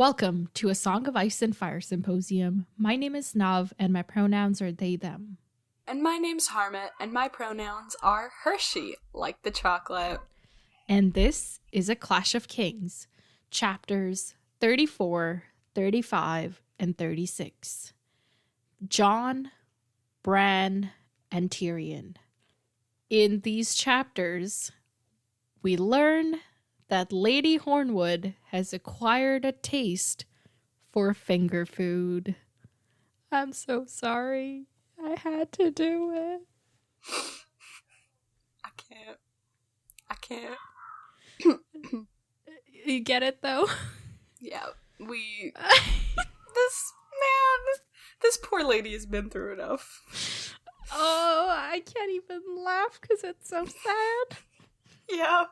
Welcome to a Song of Ice and Fire Symposium. My name is Nav, and my pronouns are they, them. And my name's Harmit, and my pronouns are Hershey, like the chocolate. And this is A Clash of Kings, chapters 34, 35, and 36. Jon, Bran, and Tyrion. In these chapters, we learn that Lady Hornwood has acquired a taste for finger food. I'm so sorry. I had to do it. I can't. You get it, though? Yeah, this poor lady has been through enough. Oh, I can't even laugh because it's so sad. Yeah.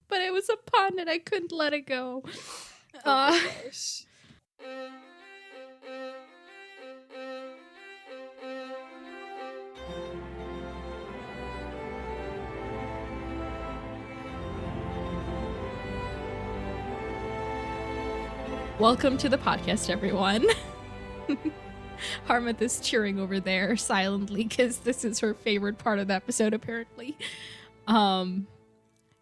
But it was a pun and I couldn't let it go. Oh my gosh. Welcome to the podcast, everyone. Harmit is cheering over there silently because this is her favorite part of the episode, apparently.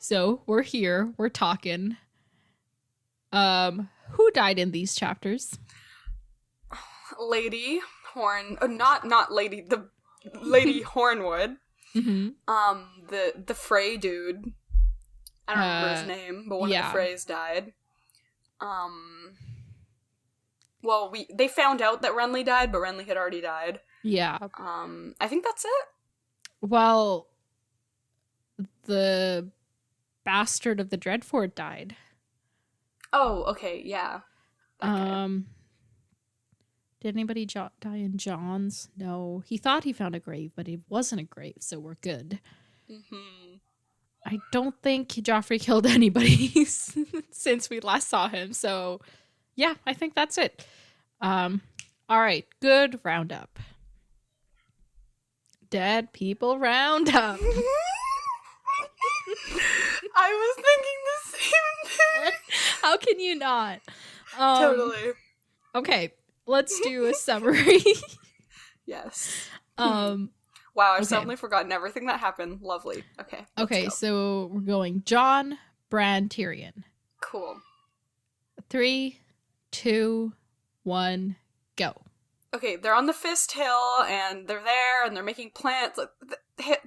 So we're here, we're talking. Who died in these chapters? Lady Lady Hornwood. Mm-hmm. The Frey dude. I don't remember his name, but one of the Freys died. Well, they found out that Renly died, but Renly had already died. Yeah. I think that's it. Well, the bastard of the Dreadfort died. Oh, okay, yeah. Okay. Did anybody die in Jon's? No. He thought he found a grave, but it wasn't a grave, so we're good. Mm-hmm. I don't think Joffrey killed anybody since we last saw him, so yeah, I think that's it. All right, good roundup. Dead people roundup. I was thinking the same thing. How can you not? Totally. Okay, let's do a summary. Yes. Okay. Wow, I've suddenly forgotten everything that happened. Lovely. Okay. Okay, so we're going Jon, Bran, Tyrion. Cool. 3, 2, 1, go. Okay, they're on the Fist Hill, and they're there, and they're making plans.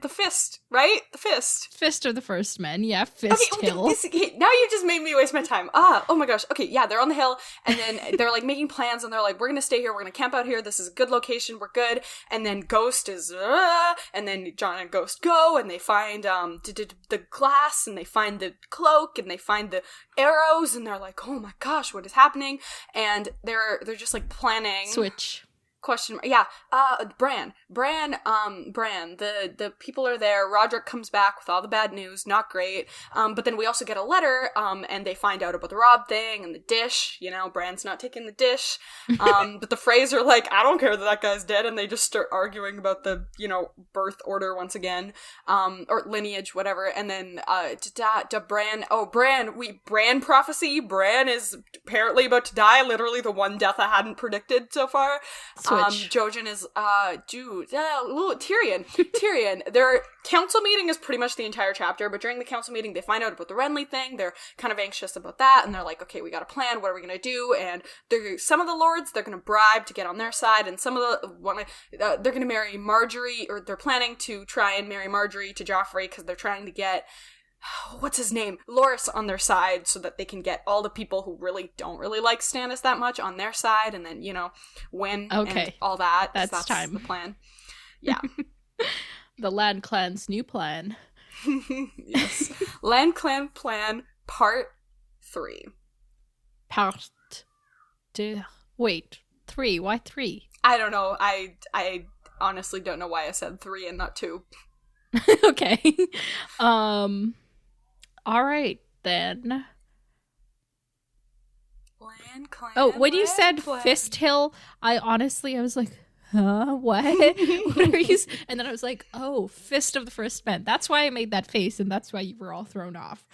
The Fist, right? The Fist. Fist of the First Men, yeah, Fist Hill. Now you just made me waste my time. Oh my gosh. Okay, yeah, they're on the hill, and then they're, like, making plans, and they're like, we're gonna stay here, we're gonna camp out here, this is a good location, we're good, and then Ghost is, and then Jon and Ghost go, and they find, the glass, and they find the cloak, and they find the arrows, and they're like, oh my gosh, what is happening? And they're just, like, planning. Switch. Question mark. Yeah. Bran, the people are there. Roderick comes back with all the bad news. Not great. But then we also get a letter, and they find out about the Rob thing and the dish. You know, Bran's not taking the dish. But the Freys are like, I don't care that guy's dead, and they just start arguing about the, birth order once again. Or lineage, whatever. And then, Bran prophecy. Bran is apparently about to die. Literally the one death I hadn't predicted so far. Jojen is, Tyrion. Their council meeting is pretty much the entire chapter, but during the council meeting, they find out about the Renly thing. They're kind of anxious about that, and they're like, okay, we got a plan. What are we gonna do? And some of the lords, they're gonna bribe to get on their side, and some of they're gonna marry Marjorie, or they're planning to try and marry Marjorie to Joffrey, because they're trying to get, what's his name? Loras on their side, so that they can get all the people who don't really like Stannis that much on their side, and then, win and all that. That's time. The plan. Yeah. The Land Clan's new plan. Yes. Land Clan plan part 3. Part 2. Wait, 3. Why 3? I don't know. I honestly don't know why I said 3 and not 2. Okay. All right, then. Land Clan. Oh, when you said Clan. Fist Hill, I was like, huh? What? What are you? And then I was like, oh, Fist of the First Men. That's why I made that face, and that's why you were all thrown off.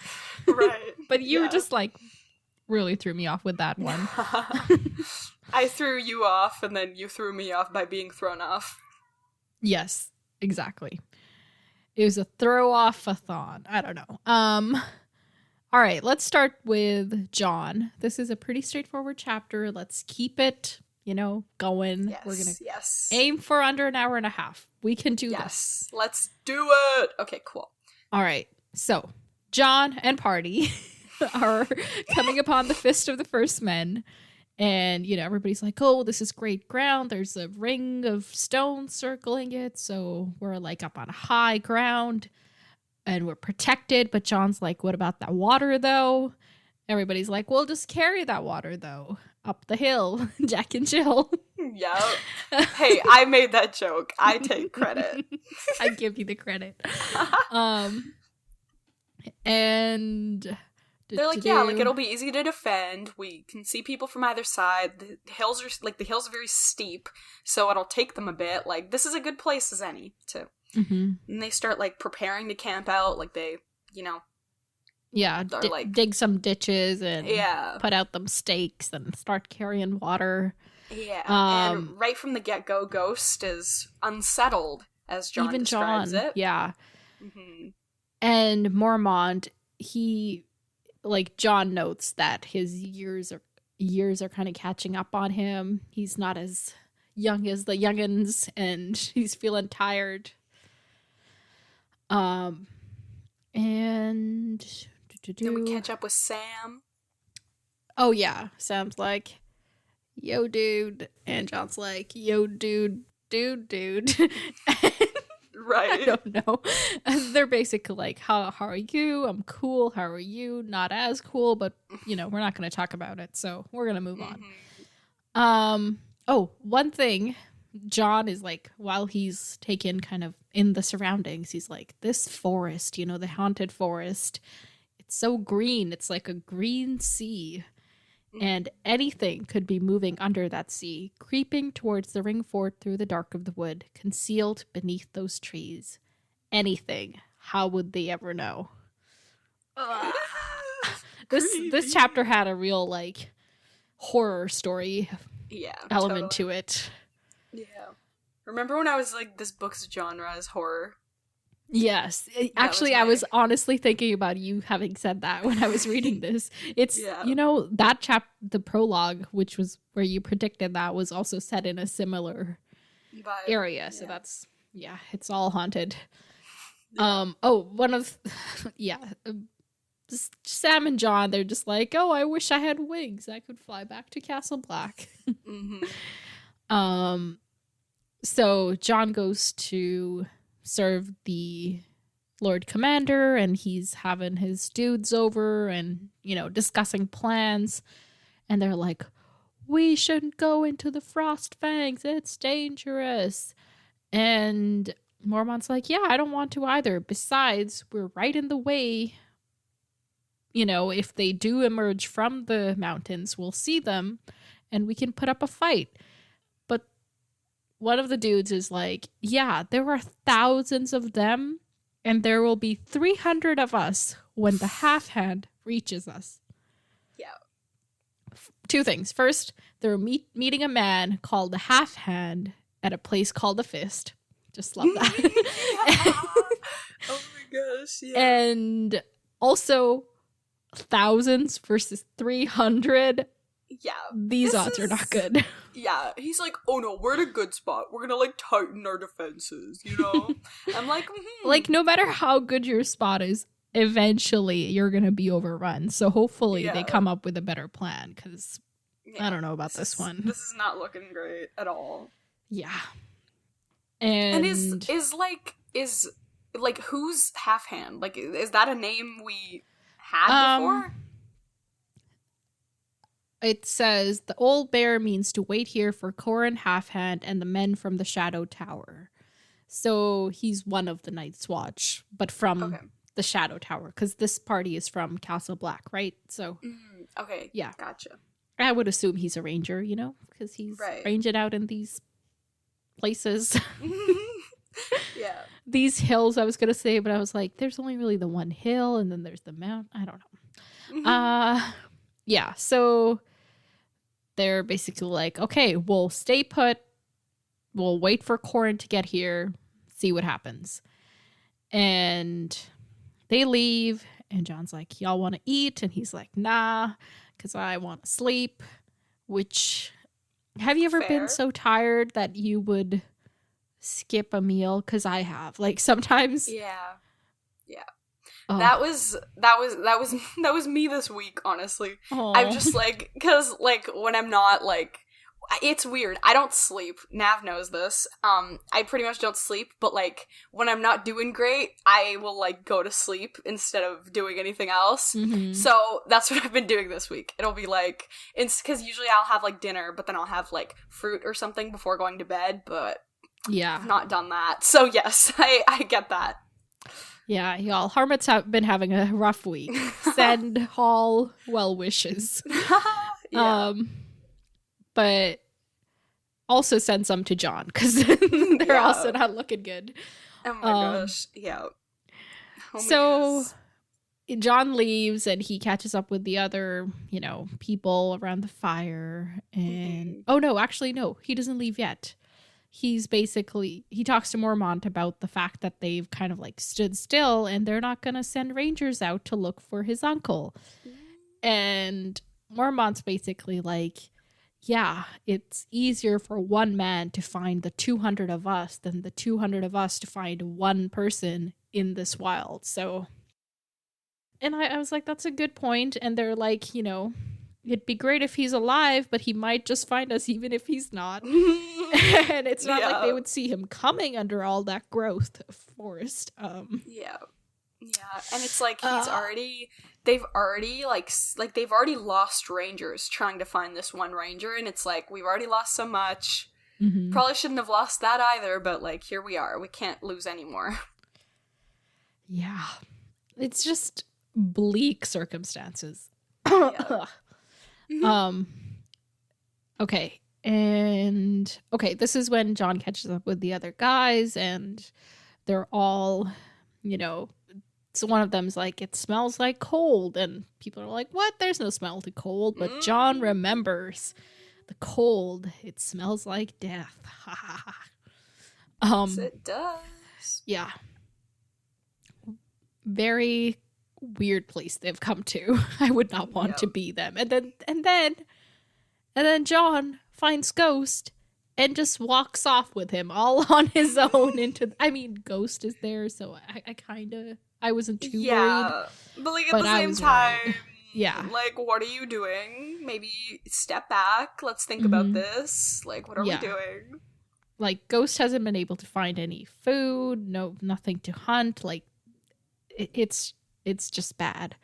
Right. But you were just like really threw me off with that one. I threw you off, and then you threw me off by being thrown off. Yes, exactly. It was a throw-off-a-thon. I don't know. All right, let's start with John. This is a pretty straightforward chapter. Let's keep it, going. Yes, We're going to yes. aim for under an hour and a half. We can do this. Yes, let's do it. Okay, cool. All right, so John and party are coming upon the Fist of the First Men. And, everybody's like, oh, this is great ground. There's a ring of stone circling it. So we're like up on high ground and we're protected. But John's like, what about that water, though? Everybody's like, well, just carry that water, though, up the hill. Jack and Jill. Yep. Hey, I made that joke. I take credit. I give you the credit. And... They're like, yeah, like it'll be easy to defend. We can see people from either side. The hills are very steep, so it'll take them a bit. Like, this is a good place as any to. Mm-hmm. And they start like preparing to camp out. Like they, yeah, dig some ditches and put out them stakes and start carrying water. Yeah, and right from the get-go, Ghost is unsettled, as John describes it. Yeah, mm-hmm. And Mormont, John notes that his years are kind of catching up on him. He's not as young as the youngins, and he's feeling tired. And then we catch up with Sam. Oh yeah, Sam's like, "Yo, dude," and John's like, "Yo, dude." Right. I don't know. And they're basically like, how are you? I'm cool. How are you? Not as cool, but we're not going to talk about it. So we're going to move on. One thing, John is like, while he's taken kind of in the surroundings, he's like, this forest, the haunted forest, it's so green. It's like a green sea. And anything could be moving under that sea, creeping towards the ring fort through the dark of the wood, concealed beneath those trees. Anything. How would they ever know? This chapter had a real horror story element to it. Yeah. Remember when I was like, this book's genre is horror? Yes. Actually, I was honestly thinking about you having said that when I was reading this. It's, that the prologue, which was where you predicted that, was also set in a similar area. So that's, it's all haunted. Sam and John, they're just like, oh, I wish I had wings. I could fly back to Castle Black. Mm-hmm. So John goes to serve the Lord Commander, and he's having his dudes over and, discussing plans. And they're like, we shouldn't go into the Frost Fangs. It's dangerous. And Mormont's like, yeah, I don't want to either. Besides, we're right in the way. If they do emerge from the mountains, we'll see them and we can put up a fight. But one of the dudes is like, yeah, there are thousands of them, and there will be 300 of us when the half hand reaches us. Yeah. Two things. First, they're meeting a man called the half hand at a place called the Fist. Just love that. Oh my gosh, yeah. And also, thousands versus 300. Yeah. These odds are not good. Yeah. He's like, oh no, we're in a good spot. We're gonna tighten our defenses, I'm like, no matter how good your spot is, eventually you're gonna be overrun. So hopefully they come up with a better plan, because I don't know about this one. This is not looking great at all. Yeah. And is who's half hand? Is that a name we had before? It says, the old bear means to wait here for Corin Halfhand and the men from the Shadow Tower. So he's one of the Night's Watch, but from the Shadow Tower, because this party is from Castle Black, right? So, okay, yeah, gotcha. I would assume he's a ranger, because he's ranging out in these places. Yeah. These hills, I was going to say, but I was like, there's only really the one hill, and then there's the mountain. I don't know. yeah, so they're basically like, okay, we'll stay put. We'll wait for Corin to get here, see what happens. And they leave, and John's like, y'all want to eat? And he's like, nah, because I want to sleep. Which, have you ever been Fair. so tired that you would skip a meal? Because I have. Like, sometimes. Yeah. Oh, That was me this week, honestly. oh. I'm just like, because like when I'm not like, it's weird. I don't sleep. Nav knows this. I pretty much don't sleep, but like when I'm not doing great, I will like go to sleep instead of doing anything else. Mhm. So that's what I've been doing this week. It'll be like, it's because usually I'll have like dinner, but then I'll have like fruit or something before going to bed, but Yeah. I've not done that. So yes, I get that. Yeah, y'all. Harmut's been having a rough week. Send Hall well wishes. Yeah. But also send some to John, because they're Yeah. also not looking good. Oh my gosh. Yeah. So Homies. John leaves and he catches up with the other, people around the fire. And oh no, actually no, he doesn't leave yet. He talks to Mormont about the fact that they've kind of like stood still and they're not going to send rangers out to look for his uncle. And Mormont's basically like, yeah, it's easier for one man to find the 200 of us than the 200 of us to find one person in this wild. So, and I was like, that's a good point. And they're like, it'd be great if he's alive, but he might just find us even if he's not. And it's not like they would see him coming under all that growth of forest. Yeah. And it's like they've already they've already lost rangers trying to find this one ranger, and it's like, we've already lost so much. Mm-hmm. Probably shouldn't have lost that either, but like, here we are. We can't lose anymore. Yeah. It's just bleak circumstances. Yeah. Okay. And this is when John catches up with the other guys, and they're all, so one of them's like, it smells like cold, and people are like, what? There's no smell to cold. But John remembers the cold. It smells like death. Yes, it does. Yeah. Very weird place they've come to. I would not want to be them. And then John finds Ghost and just walks off with him all on his own Ghost is there, so I wasn't too worried. But like at the same time, yeah, like, what are you doing? Maybe step back. Let's think about this. Like, what are we doing? Like, Ghost hasn't been able to find any food, nothing to hunt. Like, it's just bad.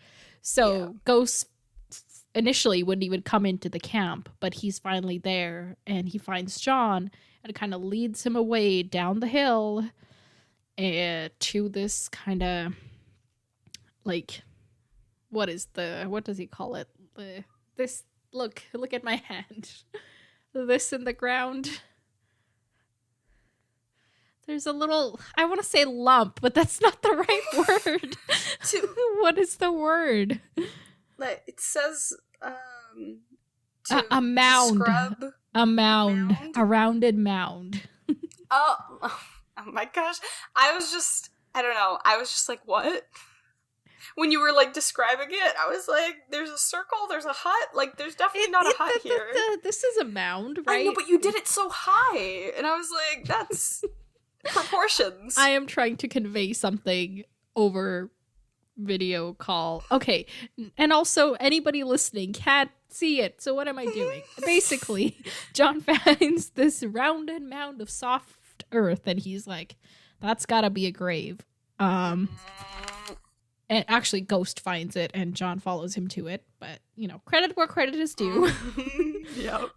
So Ghost initially wouldn't even come into the camp, but he's finally there, and he finds John and kind of leads him away down the hill to this kind of like, what does he call it? This look at my hand. This in the ground. There's a little, I want to say lump, but that's not the right word. What is the word? It says a mound. Scrub. A mound. A rounded mound. Oh my gosh. I don't know. I was just like, what? When you were like describing it, I was like, there's a circle, there's a hut. Like, there's definitely not a hut here. This is a mound, right? I know, but you did it so high. And I was like, that's proportions. I am trying to convey something over video call. Okay. And also, anybody listening can't see it. So what am I doing? Basically, John finds this rounded mound of soft earth, and he's like, that's gotta be a grave. And actually, Ghost finds it, and John follows him to it. But, credit where credit is due. Yep.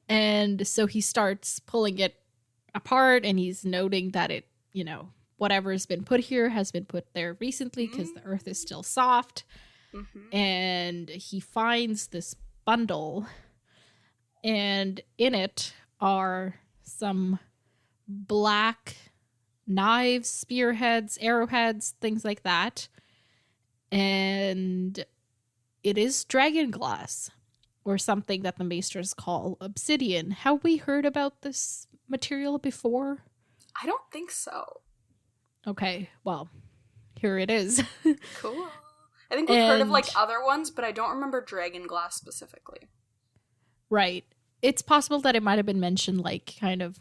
And so he starts pulling it apart, and he's noting that it, whatever has been put here has been put there recently because the earth is still soft. Mm-hmm. And he finds this bundle, and in it are some black knives, spearheads, arrowheads, things like that. And it is dragon glass, or something that the maesters call obsidian. Have we heard about this material before? I don't think so. Okay, well, here it is. Cool. I think we've heard of like other ones, but I don't remember dragon glass specifically. Right. It's possible that it might have been mentioned like kind of,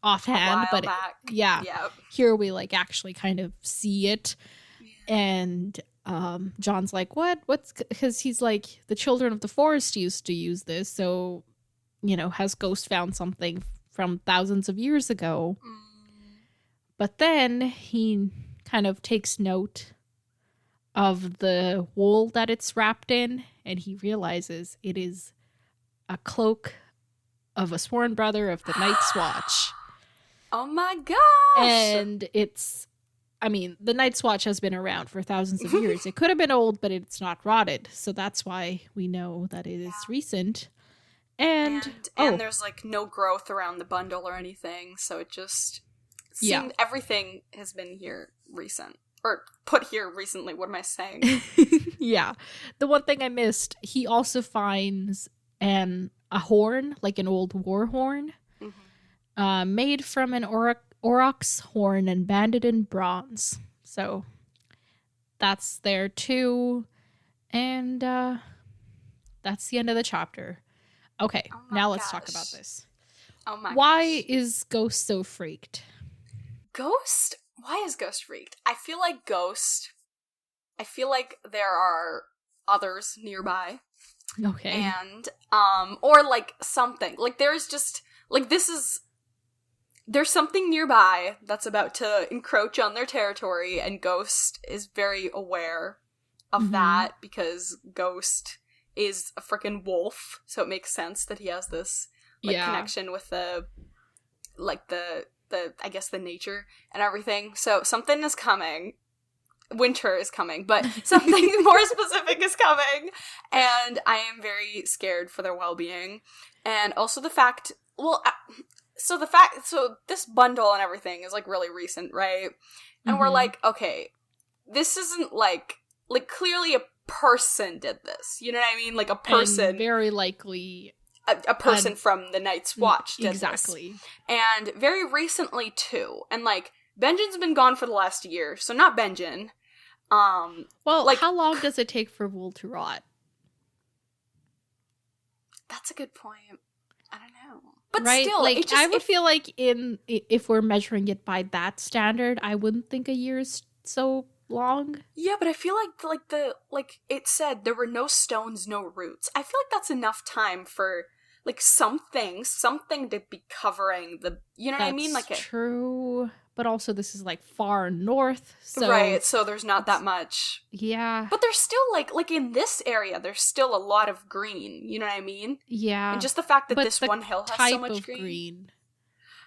offhand, but yeah. Here we like actually kind of see it. Yeah. And John's like, what's, because he's like, the children of the forest used to use this, so has Ghost found something from thousands of years ago? But then he kind of takes note of the wool that it's wrapped in, and he realizes it is a cloak of a sworn brother of the Night's Watch. Oh my gosh! And the Night's Watch has been around for thousands of years. It could have been old, but it's not rotted, so that's why we know that it is recent. And there's like no growth around the bundle or anything, so it just seemed everything has been here recent. Or put here recently, what am I saying? Yeah. The one thing I missed, he also finds a horn, like an old war horn, made from an aurochs horn and banded in bronze. So that's there too. And that's the end of the chapter. Okay, now let's talk about this. Why is Ghost so freaked? Why is Ghost freaked? I feel like there are others nearby. Okay. And, or like something. Like there's just, like there's something nearby that's about to encroach on their territory, and Ghost is very aware of that because Ghost is a freaking wolf, so it makes sense that he has this connection with the I guess the nature and everything. So something is coming. Winter is coming, but something more specific is coming, and I am very scared for their well-being. And also the fact, so this bundle and everything is like really recent, right? And we're like, okay, this isn't like clearly a person did this, you know what I mean? Like a person, and very likely a person from the Night's Watch did exactly this. And very recently too. And like Benjen's been gone for the last year, so not Benjen. Well, like, how long does it take for wool to rot? That's a good point. I don't know. But right? Still, like I would feel like if we're measuring it by that standard, I wouldn't think a year is so long. Yeah, but I feel like it said there were no stones, no roots. I feel like that's enough time for like something to be covering the, you know what I mean? Like true. But also this is like far north, so right, so there's not that much. Yeah. But there's still like in this area there's still a lot of green, you know what I mean? Yeah. And just the fact that this one hill has so much green.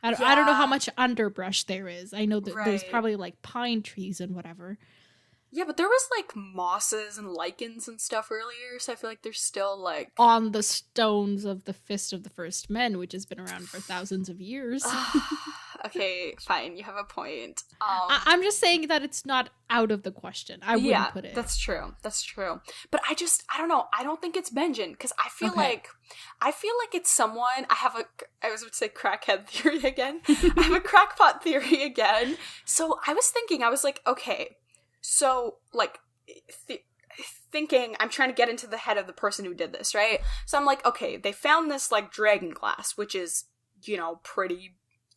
I don't know how much underbrush there is. I know that there's probably like pine trees and whatever. Yeah, but there was like mosses and lichens and stuff earlier, so I feel like there's still like on the stones of the Fist of the First Men, which has been around for thousands of years. Okay, fine, you have a point. I'm just saying that it's not out of the question. I wouldn't put it. That's true. But I don't know. I don't think it's Benjen, because I feel like it's someone. I was about to say crackhead theory again. I have a crackpot theory again. So I was thinking, okay. So, like, thinking, I'm trying to get into the head of the person who did this, right? So I'm like, okay, they found this, like, dragon glass, which is,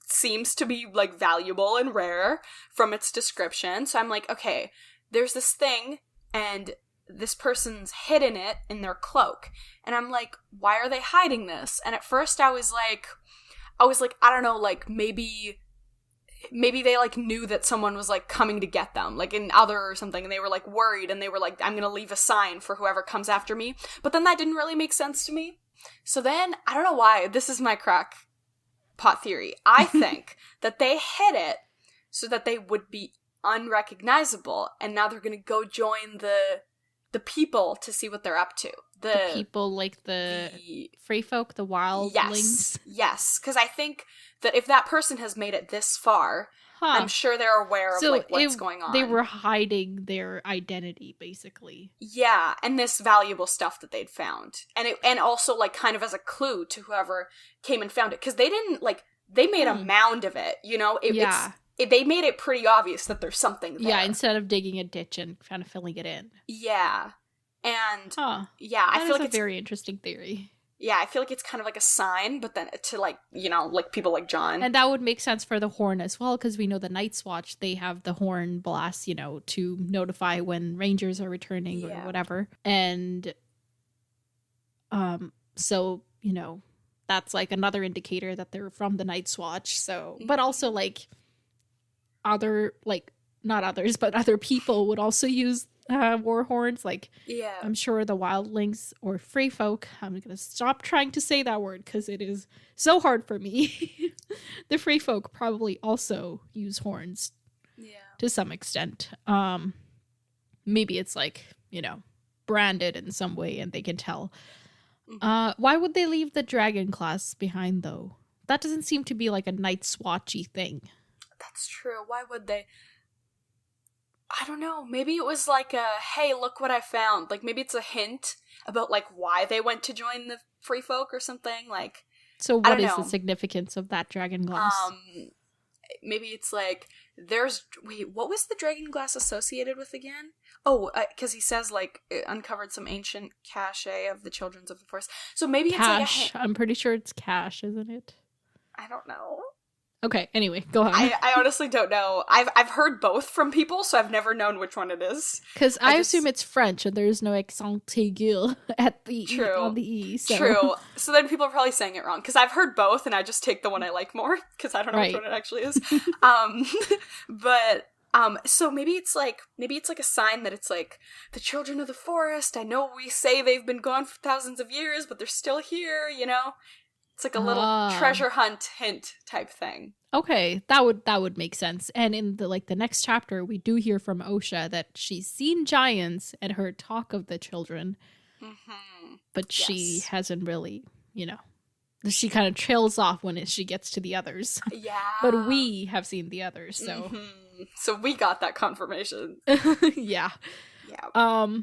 seems to be, like, valuable and rare from its description. So I'm like, okay, there's this thing, and this person's hidden it in their cloak. And I'm like, why are they hiding this? And at first I was like, I don't know, like, maybe they, like, knew that someone was, like, coming to get them, like, an other or something, and they were, like, worried, and they were like, I'm gonna leave a sign for whoever comes after me. But then that didn't really make sense to me. So then, I don't know why, this is my crackpot theory. I think that they hid it so that they would be unrecognizable, and now they're gonna go join the people to see what they're up to. The people, like the free folk, the wildlings. Yes, because I think that if that person has made it this far, Huh. I'm sure they're aware of like what's going on. They were hiding their identity, basically. Yeah, and this valuable stuff that they'd found. And also like kind of as a clue to whoever came and found it. Because they didn't like, they made a mound of it, you know? They made it pretty obvious that there's something there. Yeah, instead of digging a ditch and kind of filling it in. Yeah. And yeah, I feel like it's a very interesting theory. Yeah, I feel like it's kind of like a sign, but then to like, you know, like people like Jon. And that would make sense for the horn as well, because we know the Night's Watch, they have the horn blast, you know, to notify when rangers are returning or whatever. And so, you know, that's like another indicator that they're from the Night's Watch. So, but also like other, like, not others, but other people would also use war horns. Like, I'm sure the wildlings or free folk, I'm gonna stop trying to say that word because it is so hard for me. The free folk probably also use horns to some extent. Maybe it's like, you know, branded in some way and they can tell. Why would they leave the dragon class behind though? That doesn't seem to be like a Night's Watchy thing. That's true. Why would they? I don't know. Maybe it was like a, hey, look what I found. Like, maybe it's a hint about, like, why they went to join the free folk or something. Like, so what is the significance of that dragon glass? Maybe it's like, what was the dragon glass associated with again? Oh, because he says, like, it uncovered some ancient cache of the children of the forest. So maybe it's like a hint. I'm pretty sure it's cache, isn't it? I don't know. Okay, anyway, go on. I honestly don't know. I've heard both from people, so I've never known which one it is. Because I assume it's French, and there's no accent aigu at the on the E. So. True. So then people are probably saying it wrong. Because I've heard both, and I just take the one I like more, because I don't know which one it actually is. So maybe it's like a sign that it's like, the children of the forest, I know we say they've been gone for thousands of years, but they're still here, you know? It's like a little treasure hunt hint type thing. Okay, that would make sense. And in the next chapter, we do hear from Osha that she's seen giants and heard talk of the children, but she hasn't really, you know, she kind of trails off when she gets to the others. Yeah, but we have seen the others, so so we got that confirmation. Yeah. The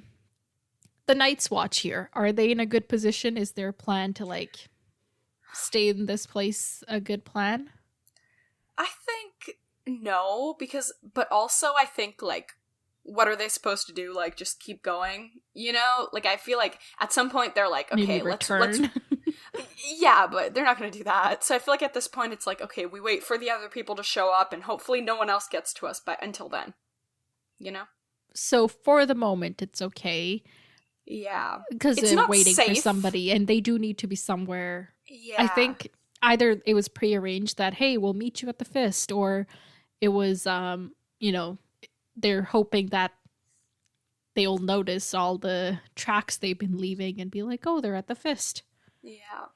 Night's Watch here, are they in a good position? Is their plan to like stay in this place a good plan? I think no, but also I think like, what are they supposed to do? Like, just keep going, you know? Like, I feel like at some point they're like, okay, let's yeah, but they're not going to do that. So I feel like at this point it's like, okay, we wait for the other people to show up and hopefully no one else gets to us until then, you know? So for the moment it's okay. Yeah. Because they're waiting for somebody and they do need to be somewhere. Yeah. I think either it was prearranged that, hey, we'll meet you at the Fist, or it was, you know, they're hoping that they'll notice all the tracks they've been leaving and be like, oh, they're at the Fist. Yeah,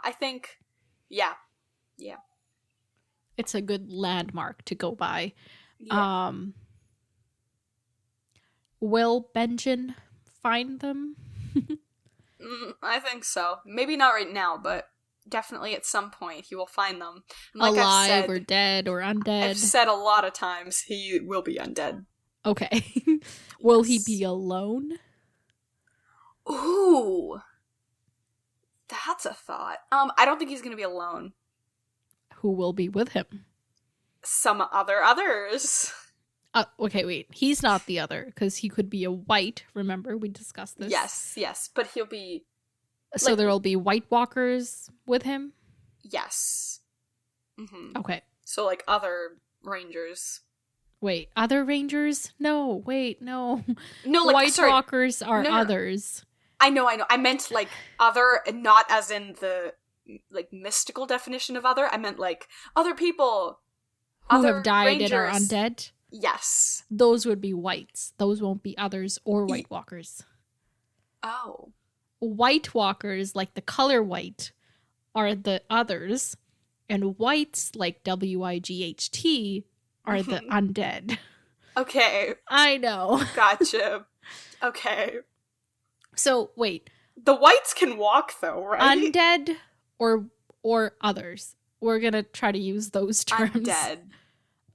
I think, yeah. It's a good landmark to go by. Yeah. Will Benjen find them? I think so. Maybe not right now, but definitely at some point he will find them. Like alive or dead or undead. I've said a lot of times he will be undead. Okay. Will he be alone? Ooh. That's a thought. I don't think he's gonna be alone. Who will be with him? Some others. Okay, wait. He's not the other, because he could be a white. Remember, we discussed this. Yes, but he'll be... So like, there will be White Walkers with him? Yes. Mm-hmm. Okay. So, like, other rangers. Wait, other rangers? No, wait, no. No, like, White Walkers are others. I know. I meant, like, other, not as in the, like, mystical definition of other. I meant, like, other people. Who have died rangers. And are undead? Yes. Those would be whites. Those won't be others or White Walkers. Oh. White Walkers, like the color white, are the others. And whites, like WIGHT, are the undead. Okay. I know. Gotcha. Okay. So, wait. The whites can walk, though, right? Undead or others? We're going to try to use those terms. Undead.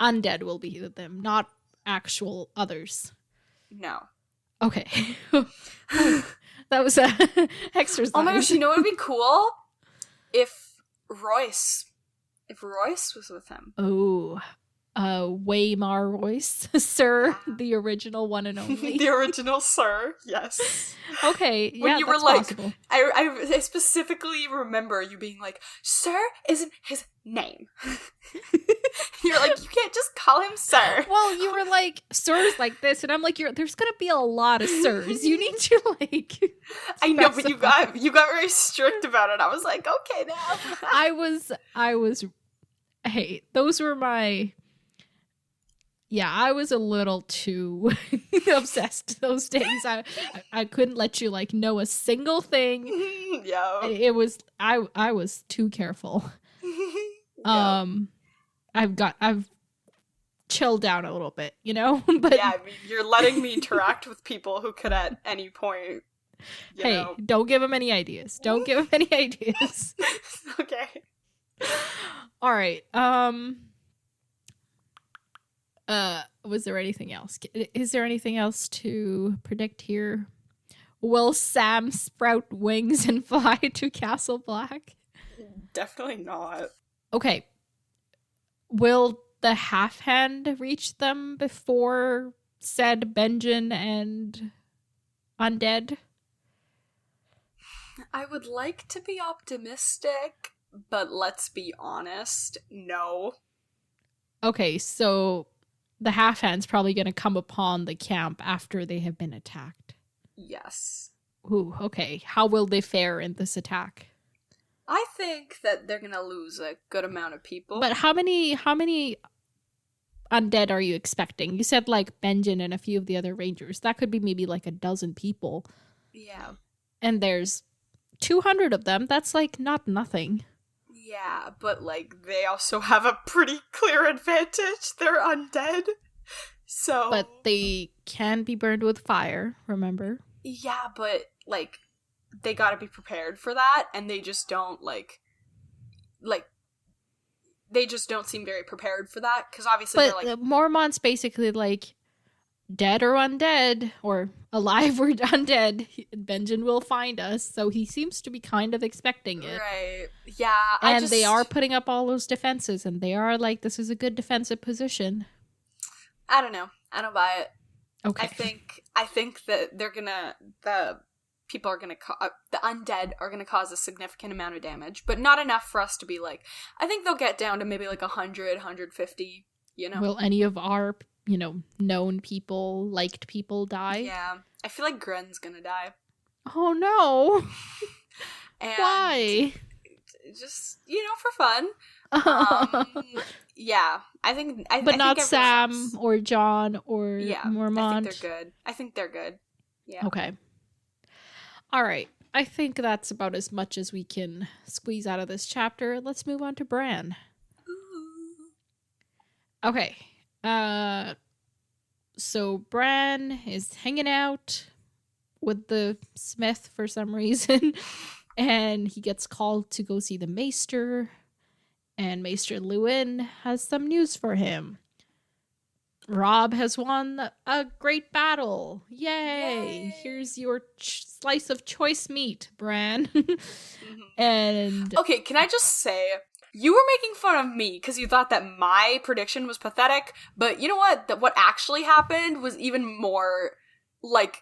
undead will be with them, not actual others. No. Okay. That was a exercise. Oh my gosh, you know what would be cool? If Royce was with him. Oh, Waymar Royce, Sir, the original one and only. The original Sir, yes. Okay, when yeah, you that's were like, possible. I specifically remember you being like, Sir isn't his name. You're like, you can't just call him Sir. Well, you were like, Sir's like this, and I'm like, there's gonna be a lot of Sirs. You need to like. I know, but you got very strict about it. I was like, okay, now. I was. Hey, those were my. Yeah, I was a little too obsessed those days. I couldn't let you like know a single thing. Yeah. It was I was too careful. Yeah. I've chilled down a little bit, you know? But yeah, I mean, you're letting me interact with people who could at any point hey, know. Don't give them any ideas. Don't give them any ideas. Okay. All right. Was there anything else? Is there anything else to predict here? Will Sam sprout wings and fly to Castle Black? Definitely not. Okay. Will the half hand reach them before said Benjen and undead? I would like to be optimistic, but let's be honest, no. Okay, so the half hand's probably going to come upon the camp after they have been attacked. Yes. Ooh, okay. How will they fare in this attack? I think that they're gonna lose a good amount of people. But how many undead are you expecting? You said like Benjen and a few of the other rangers. That could be maybe like a dozen people. Yeah. And there's 200 of them. That's like not nothing. Yeah, but like they also have a pretty clear advantage. They're undead. So But they can be burned with fire, remember? yeah, but like they got to be prepared for that, and they just don't they just don't seem very prepared for that, because obviously But they're like Mormont's basically like dead or undead, or alive or undead. Benjen will find us, so he seems to be kind of expecting it. right, yeah, And they are putting up all those defenses, and they are like, this is a good defensive position. I don't know, I don't buy it. Okay. I think that the people are gonna the undead are gonna cause a significant amount of damage, but not enough for us to be like, I think they'll get down to maybe like 100, 150, you know. Will any of our, known people, liked people die? Yeah, I feel like Gren's gonna die. Oh no. And Why? just, for fun. Yeah, but not Sam else. or John or Yeah, Mormont. I think they're good. Yeah. Okay. All right. I think that's about as much as we can squeeze out of this chapter. Let's move on to Bran. Okay. So Bran is hanging out with the Smith for some reason, and he gets called to go see the Maester, and Maester Lewin has some news for him. Robb has won a great battle. Yay! Here's your slice of choice meat, Bran. And okay, can I just say, you were making fun of me because you thought that my prediction was pathetic, but you know what? That what actually happened was even more, like,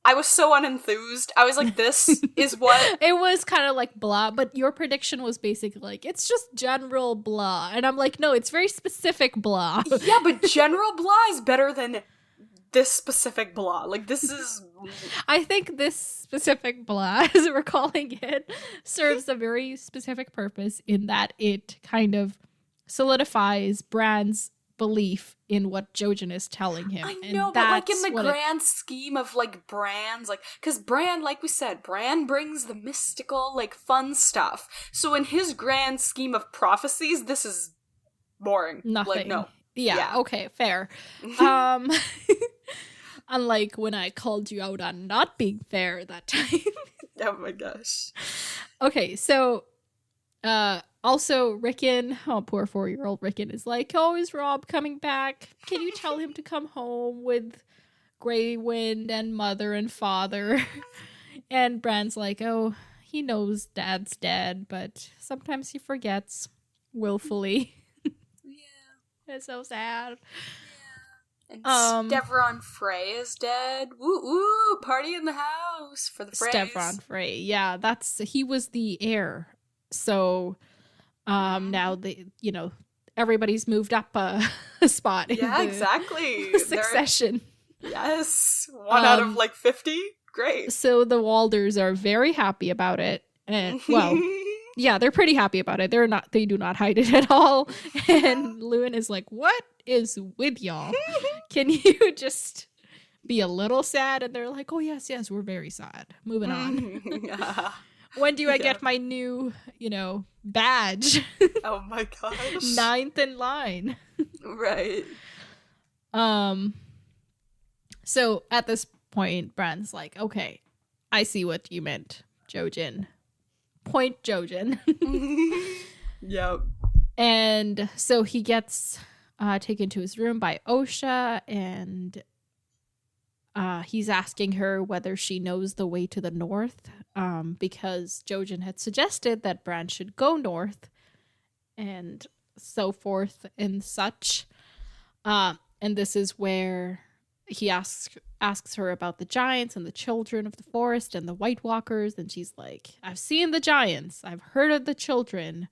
I was so unenthused. I was like, this is what... It was kind of like blah, but your prediction was basically like, it's just general blah. And I'm like, no, it's very specific blah. Yeah, but general blah is better than this specific blah. Like, this is... I think this specific blah, as we're calling it, serves a very specific purpose in that it kind of solidifies Bran's belief in what Jojen is telling him. I know, but like in the grand scheme of like Bran's, like, because Bran, like we said, Bran brings the mystical, like, fun stuff. So in his grand scheme of prophecies, this is boring. Nothing. Like, no. Yeah. Okay, fair. Unlike when I called you out on not being fair that time. Oh my gosh. Okay, so Also, Rickon, oh, poor 4-year-old Rickon is like, oh, is Rob coming back? Can you tell him to come home with Grey Wind and mother and father? And Bran's like, oh, he knows dad's dead, but sometimes he forgets willfully. Yeah. It's so sad. Yeah. And Stevron Frey is dead. Woo woo! Party in the house for the Freys. Stevron Frey, yeah, he was the heir. So, now everybody's moved up a spot. Yeah, exactly. Succession. Yes, 1 out of like 50. Great. So the Walders are very happy about it, and well, yeah, they're pretty happy about it. They do not hide it at all. And Lewin is like, "What is with y'all? Can you just be a little sad?" And they're like, "Oh yes, we're very sad. Moving on." When do I get my new, badge? Oh my gosh. 9th in line. Right. So at this point, Bran's like, okay, I see what you meant, Jojen. Point Jojen. Yep. And so he gets taken to his room by Osha, and he's asking her whether she knows the way to the north, because Jojen had suggested that Bran should go north, and so forth and such. And this is where he asks her about the giants and the children of the forest and the White Walkers, and she's like, I've seen the giants, I've heard of the children,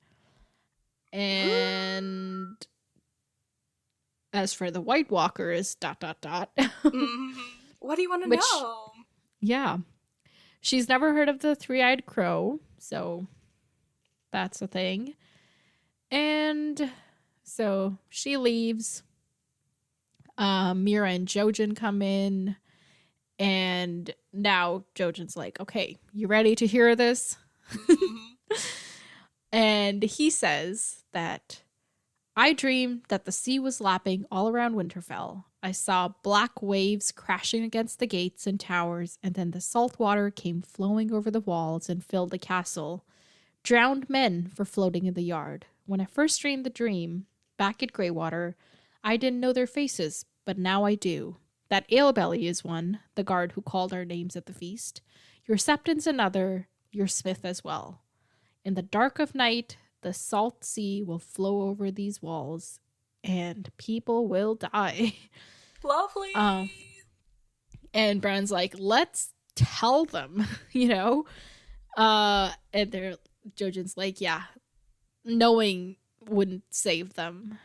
and as for the White Walkers, ... What do you want to know? Yeah. She's never heard of the three-eyed crow, so that's a thing. And so she leaves. Mira and Jojen come in, and now Jojen's like, okay, you ready to hear this? And he says that, I dreamed that the sea was lapping all around Winterfell. I saw black waves crashing against the gates and towers, and then the salt water came flowing over the walls and filled the castle. Drowned men for floating in the yard. When I first dreamed the dream, back at Greywater, I didn't know their faces, but now I do. That Alebelly is one, the guard who called our names at the feast. Your Septon's another, your smith as well. In the dark of night, the salt sea will flow over these walls, and people will die. Lovely. And Bran's like, let's tell them, and Jojen's like, yeah, knowing wouldn't save them.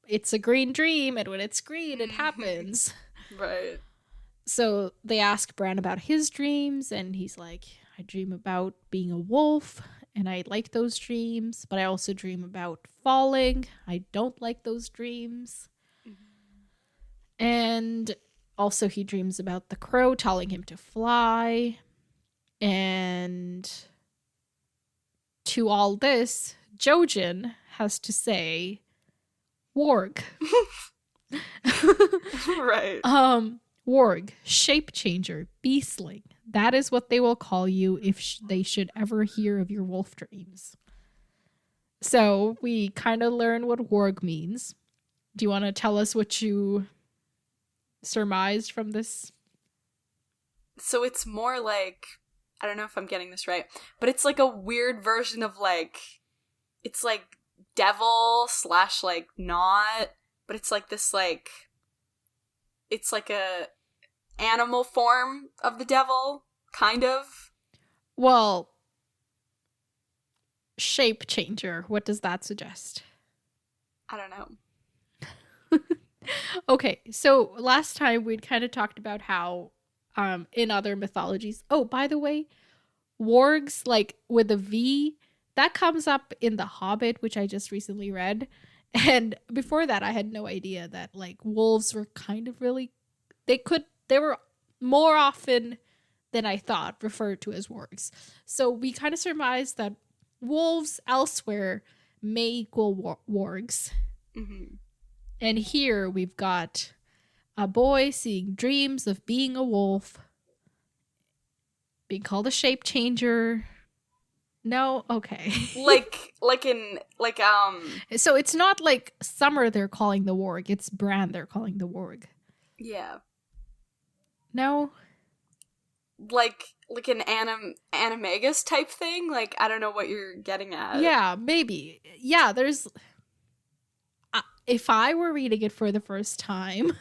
It's a green dream, and when it's green, it happens. Right. So they ask Bran about his dreams, and he's like, I dream about being a wolf, and I like those dreams, but I also dream about falling. I don't like those dreams. Mm-hmm. And also he dreams about the crow telling him to fly. And to all this, Jojen has to say, warg. Right. Warg, shape changer, beastling. That is what they will call you if they should ever hear of your wolf dreams. So we kind of learn what warg means. Do you want to tell us what you surmised from this? So it's more like, I don't know if I'm getting this right, but it's like a weird version of like, it's like devil / like not, but it's like this like, it's like a animal form of the devil, kind of. Well, shape changer, what does that suggest? I don't know. Okay, so last time we'd kind of talked about how in other mythologies, oh, by the way, wargs, like with a V, that comes up in The Hobbit, which I just recently read. And before that, I had no idea that like wolves were kind of really, they were more often than I thought referred to as wargs. So we kind of surmised that wolves elsewhere may equal wargs. Mm-hmm. And here we've got a boy seeing dreams of being a wolf, being called a shape changer, No? Okay. like So it's not like Summer they're calling the warg. It's Bran they're calling the warg. yeah. No? Like an animagus type thing? Like, I don't know what you're getting at. Yeah, maybe. Yeah, there's... if I were reading it for the first time,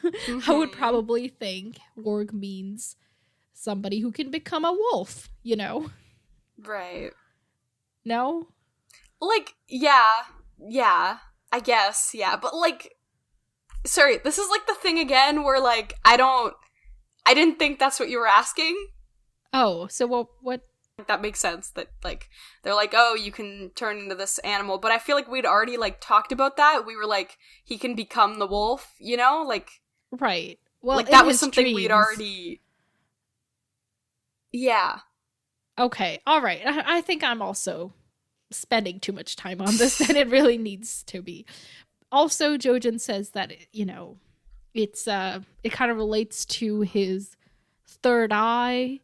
I would probably think warg means somebody who can become a wolf, you know? Right. No? Like, yeah, I guess, yeah, but like, sorry, this is like the thing again where like, I didn't think that's what you were asking. Oh, so what? That makes sense that like, they're like, oh, you can turn into this animal, but I feel like we'd already like talked about that. We were like, he can become the wolf, you know? Like, Right. Well, like that was his something dreams. we'd already, yeah. Okay, all right. I think I'm also spending too much time on this than it really needs to be. Also, Jojen says that, you know, it's it kind of relates to his third eye.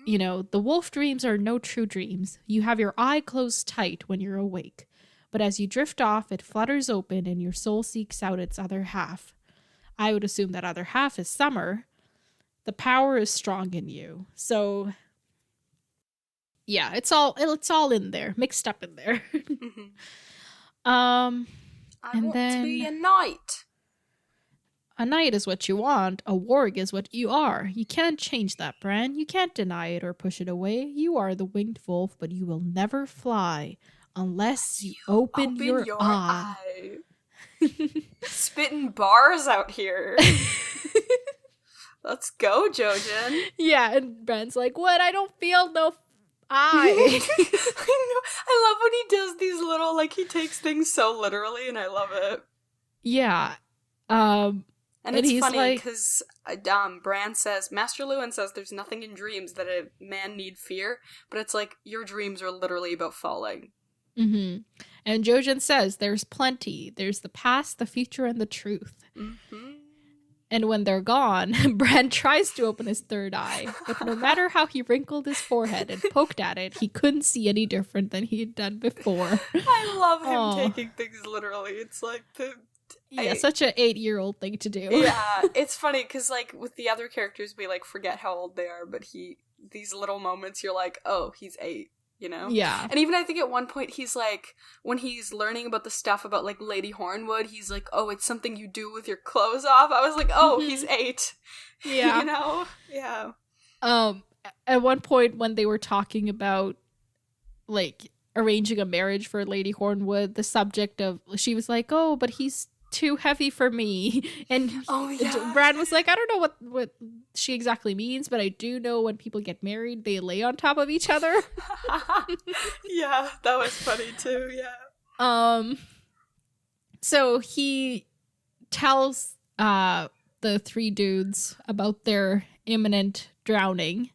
You know, the wolf dreams are no true dreams. You have your eye closed tight when you're awake, but as you drift off, it flutters open and your soul seeks out its other half. I would assume that other half is Summer. The power is strong in you. So yeah, it's all in there, mixed up in there. I and want then to be a knight. a knight is what you want, a warg is what you are. You can't change that, Bran. You can't deny it or push it away. You are the winged wolf, but you will never fly unless you open your eye. Spitting bars out here. Let's go, Jojen. Yeah, and Bran's like, what? I don't feel no eye. I know. I love when he does these little, like, he takes things so literally, and I love it. Yeah. And it's funny, like, because Bran says, Master Lewin says there's nothing in dreams that a man need fear, but it's like, your dreams are literally about falling. Mm-hmm. And Jojen says there's plenty. There's the past, the future, and the truth. Mm-hmm. And when they're gone, Bran tries to open his third eye, but no matter how he wrinkled his forehead and poked at it, he couldn't see any different than he had done before. I love him taking things literally. It's like such an 8-year-old thing to do. Yeah, it's funny because like with the other characters, we like forget how old they are, but these little moments, you're like, oh, he's 8. You know? Yeah. And even I think at one point he's like, when he's learning about the stuff about like Lady Hornwood, he's like, oh, it's something you do with your clothes off. I was like, oh, he's 8. Yeah. You know? Yeah. At one point when they were talking about like arranging a marriage for Lady Hornwood, the subject of, she was like, oh, but he's too heavy for me. And Bran was like, I don't know what she exactly means, but I do know when people get married, they lay on top of each other. Yeah, that was funny too, yeah. So he tells the 3 dudes about their imminent drowning.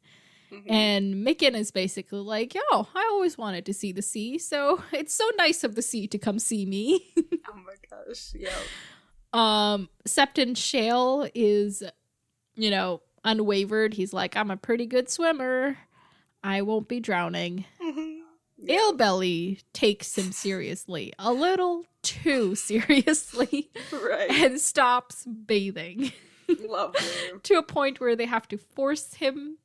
Mm-hmm. And Micken is basically like, yo, I always wanted to see the sea, so it's so nice of the sea to come see me. Oh my gosh, yeah. Septon Shale is, you know, unwavered. He's like, I'm a pretty good swimmer. I won't be drowning. Mm-hmm. Yeah. Alebelly takes him seriously. A little too seriously. Right. And stops bathing. Lovely. To a point where they have to forcibly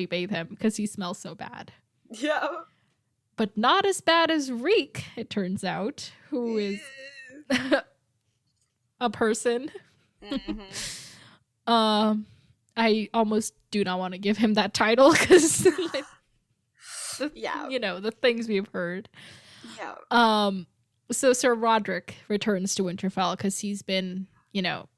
bathe him because he smells so bad. Yeah. But not as bad as Reek, it turns out, who is a person. Mm-hmm. I almost do not want to give him that title because you know, the things we've heard. Yeah. So Sir Roderick returns to Winterfell because he's been, you know,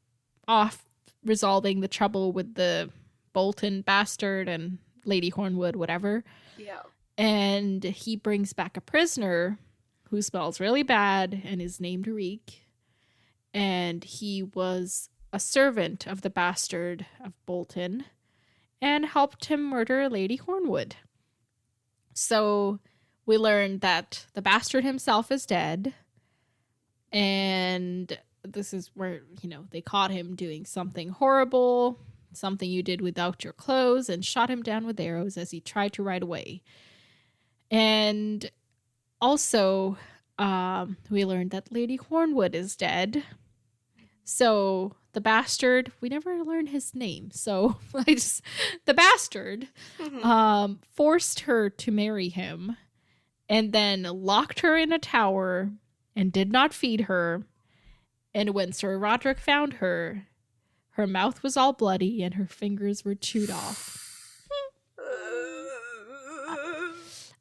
off resolving the trouble with the Bolton bastard and Lady Hornwood, whatever. Yeah. And he brings back a prisoner who smells really bad and is named Reek. And he was a servant of the bastard of Bolton and helped him murder Lady Hornwood. So we learned that the bastard himself is dead. And this is where, you know, they caught him doing something horrible, something you did without your clothes, and shot him down with arrows as he tried to ride away. And also, we learned that Lady Hornwood is dead. So the bastard, we never learned his name. So the bastard forced her to marry him and then locked her in a tower and did not feed her. And when Sir Roderick found her, her mouth was all bloody and her fingers were chewed off.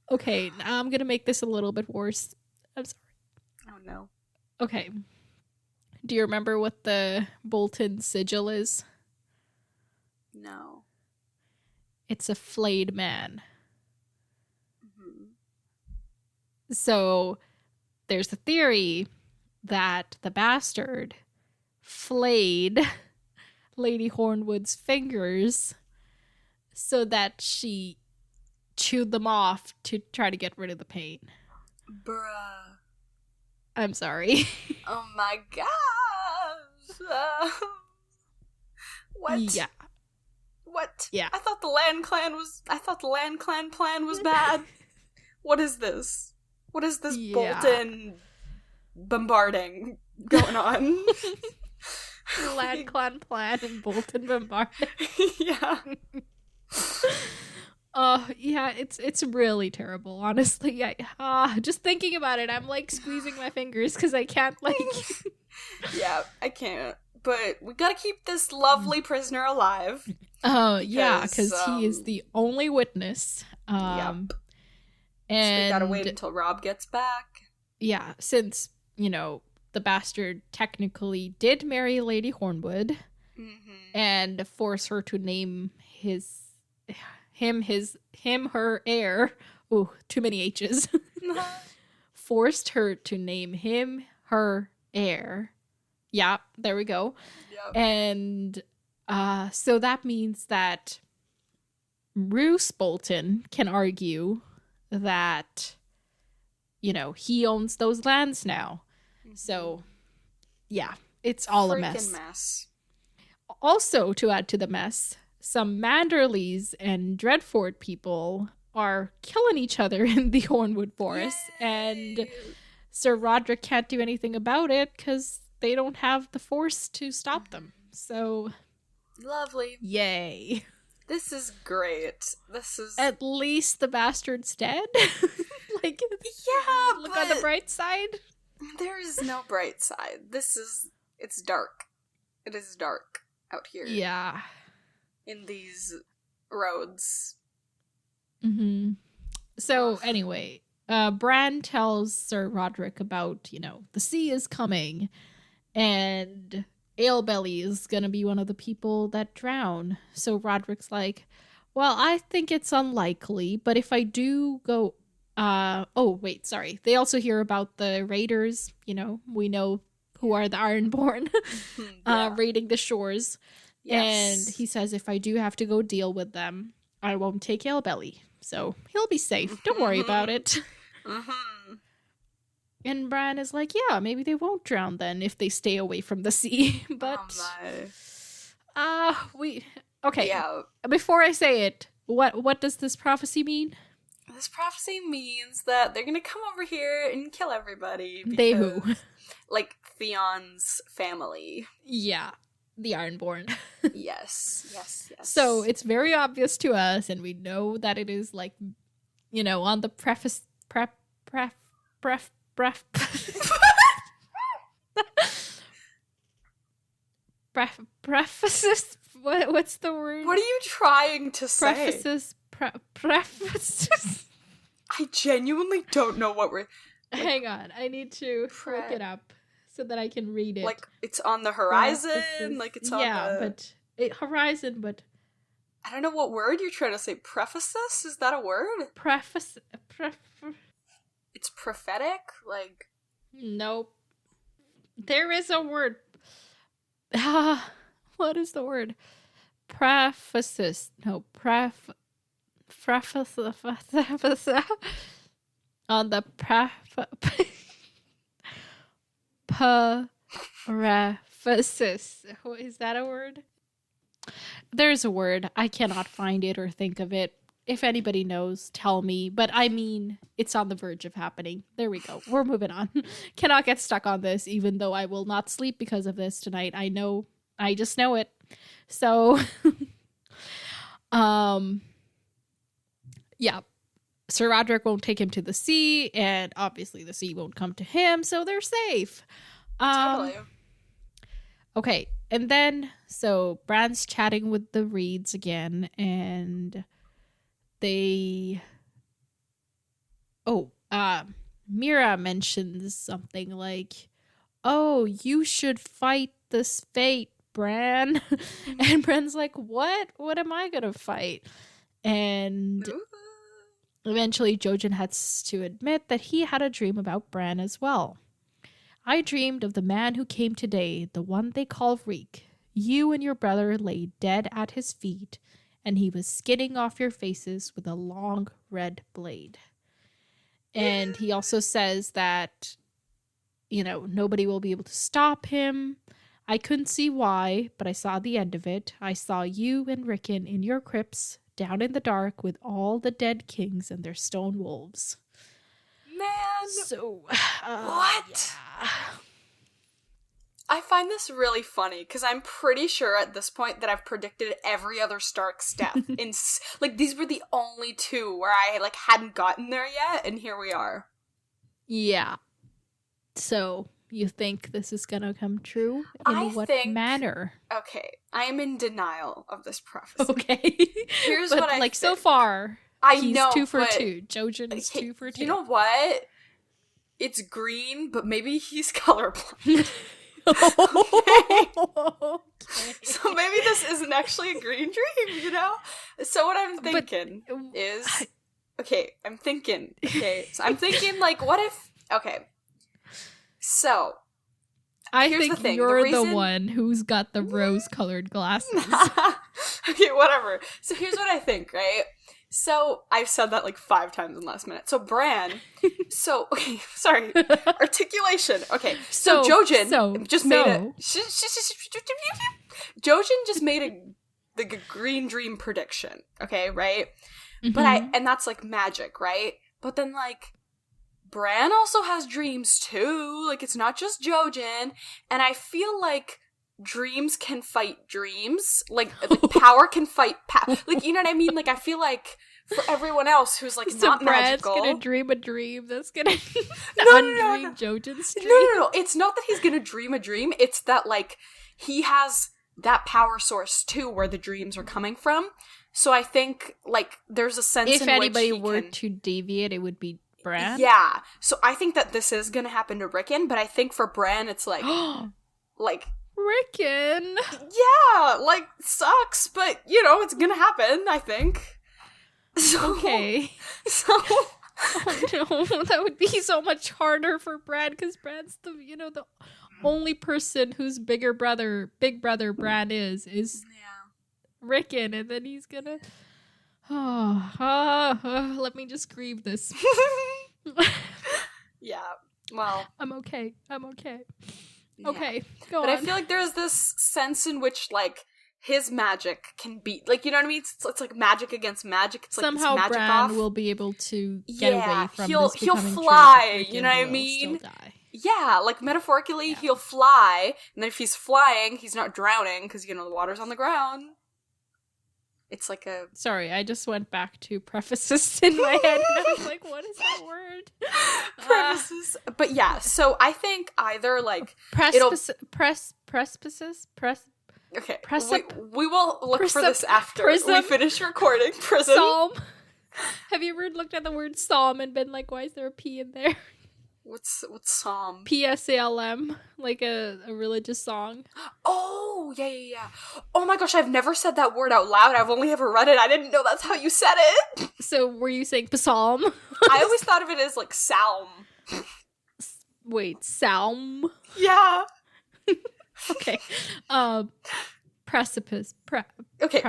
Okay, now I'm going to make this a little bit worse. I'm sorry. Oh, no. Okay. Do you remember what the Bolton sigil is? No. It's a flayed man. Mm-hmm. So there's a theory that the bastard flayed Lady Hornwood's fingers so that she chewed them off to try to get rid of the pain. Bruh. I'm sorry. Oh my gosh. What? Yeah. What? Yeah. I thought the Land Clan plan was bad. What is this? What is this Bolton bombarding going on? Land Clan plan and Bolton bombarding. Yeah. Yeah, it's really terrible, honestly. Just thinking about it, I'm like squeezing my fingers because I can't Yeah, I can't. But we gotta keep this lovely prisoner alive. Yeah, because he is the only witness. Yep. And so we gotta wait until Rob gets back. Yeah, since, the bastard technically did marry Lady Hornwood and force her to name her heir. Ooh, too many H's. Forced her to name him her heir. Yeah, there we go. Yep. And so that means that Roose Bolton can argue that, he owns those lands now. So, yeah, it's all a mess. Also, to add to the mess, some Manderleys and Dreadfort people are killing each other in the Hornwood Forest. Yay! And Sir Roderick can't do anything about it because they don't have the force to stop them. So, lovely. Yay. This is great. At least the bastard's dead. Yeah, look on the bright side. There is no bright side. It's dark. It is dark out here. Yeah. In these roads. Mm-hmm. So, anyway, Bran tells Sir Roderick about, the sea is coming, and Alebelly is gonna be one of the people that drown. So Roderick's like, well, I think it's unlikely, but if I do go... They also hear about the raiders, we know who are the Ironborn, raiding the shores. Yes. And he says, if I do have to go deal with them, I won't take Alebelly. So he'll be safe. Don't worry about it. And Bran is like, yeah, maybe they won't drown then if they stay away from the sea. But, okay. Yeah. Before I say it, what does this prophecy mean? This prophecy means that they're gonna come over here and kill everybody. They who? Like Theon's family. Yeah. The Ironborn. Yes. So it's very obvious to us, and we know that it is on the preface. Prefaces. What's the word? What are you trying to say? Prefaces. I genuinely don't know what we're... Hang on, I need to look it up so that I can read it. Like, it's on the horizon? Prefaces. Like, it's on horizon, but... I don't know what word you're trying to say. Prefaces? Is that a word? It's prophetic? Like... Nope. There is a word. What is the word? Prefaces. No, prefaces. On the prefaces. Is that a word? There's a word. I cannot find it or think of it. if anybody knows, tell me. But I mean, it's on the verge of happening. There we go. We're moving on. Cannot get stuck on this, even though I will not sleep because of this tonight. I know. I just know it. So, yeah. Sir Roderick won't take him to the sea, and obviously the sea won't come to him, so they're safe. Totally. Okay, and then, so Bran's chatting with the Reeds again, and Mira mentions something like, oh, you should fight this fate, Bran. And Bran's like, what? What am I gonna fight? And eventually Jojen has to admit that he had a dream about Bran as well. I dreamed of the man who came today, the one they call Reek. You and your brother lay dead at his feet, and he was skinning off your faces with a long red blade. And he also says that, you know, nobody will be able to stop him. I couldn't see why, but I saw the end of it. I saw you and Rickon in your crypts, down in the dark with all the dead kings and their stone wolves. Man. So, what? Yeah. I find this really funny because I'm pretty sure at this point that I've predicted every other Stark's death. These were the only two where I hadn't gotten there yet, and here we are. Yeah. So, you think this is gonna come true? In what manner? Okay, I am in denial of this prophecy. Okay. Here's but, what I think. So far, he's know, 2 for 2. Jojen is 2 for 2. You know what? It's green, but maybe he's colorblind. Okay. So maybe this isn't actually a green dream, you know? So what I'm thinking is... Okay, I'm thinking, what if... Okay. So... I think you're the one who's got the rose-colored glasses. Okay, whatever. So here's what I think, right? So, I've said that 5 times in the last minute. So, Bran, okay, sorry, articulation. Okay, so Jojen just made a green dream prediction, okay, right? Mm-hmm. But and that's magic, right? But then Bran also has dreams too, it's not just Jojen, and I feel dreams can fight dreams. Power can fight power. You know what I mean? I feel for everyone else who's not magical. Brad's gonna dream a dream that's gonna undream Jojen's dream. No. It's not that he's gonna dream a dream. It's that he has that power source too, where the dreams are coming from. So I think there's a sense if in anybody which were to deviate, it would be Bran. Yeah. So I think that this is gonna happen to Rickon, but I think for Bran, it's Rickon. Yeah, sucks, but it's gonna happen, I think. So, okay. So oh no, that would be so much harder for Bran because Bran's the only person whose big brother Bran is Rickon, and then he's gonna let me just grieve this. Yeah. Well, I'm okay. Yeah. Okay, go but on. I feel there's this sense in which his magic can beat you know what I mean? It's magic against magic. It's somehow magic Bran off. will be able to get away from he'll this becoming fly. True, you know what I mean? Still die. Yeah, metaphorically, he'll fly, and then if he's flying, he's not drowning because the water's on the ground. It's a... Sorry, I just went back to prefaces in my head, and I was like, what is that word? Prefaces. But yeah, so I think either, precipices? Okay, we will look for this after we finish recording. Prism. Psalm. Have you ever looked at the word psalm and been like, why is there a P in there? What's psalm? PSALM, a religious song. Oh, yeah. Oh my gosh, I've never said that word out loud. I've only ever read it. I didn't know that's how you said it. So were you saying psalm? I always thought of it as psalm. Wait, psalm? Yeah. Okay. Precipice. Okay.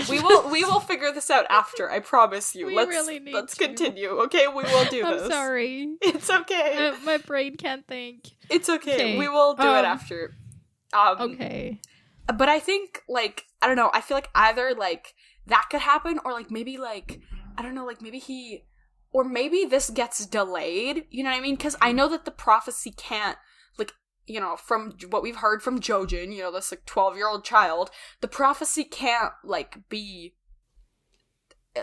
We will figure this out after. I promise you. Let's continue. Okay, we will do this. I'm sorry. It's okay. My brain can't think. It's okay. We will do it after. Okay. But I think I don't know. I feel either that could happen, or like maybe like I don't know, like maybe or maybe this gets delayed, you know what I mean? Because I know that the prophecy can't, like, you know, from what we've heard from Jojen, you know, this like 12-year-old child, the prophecy can't like be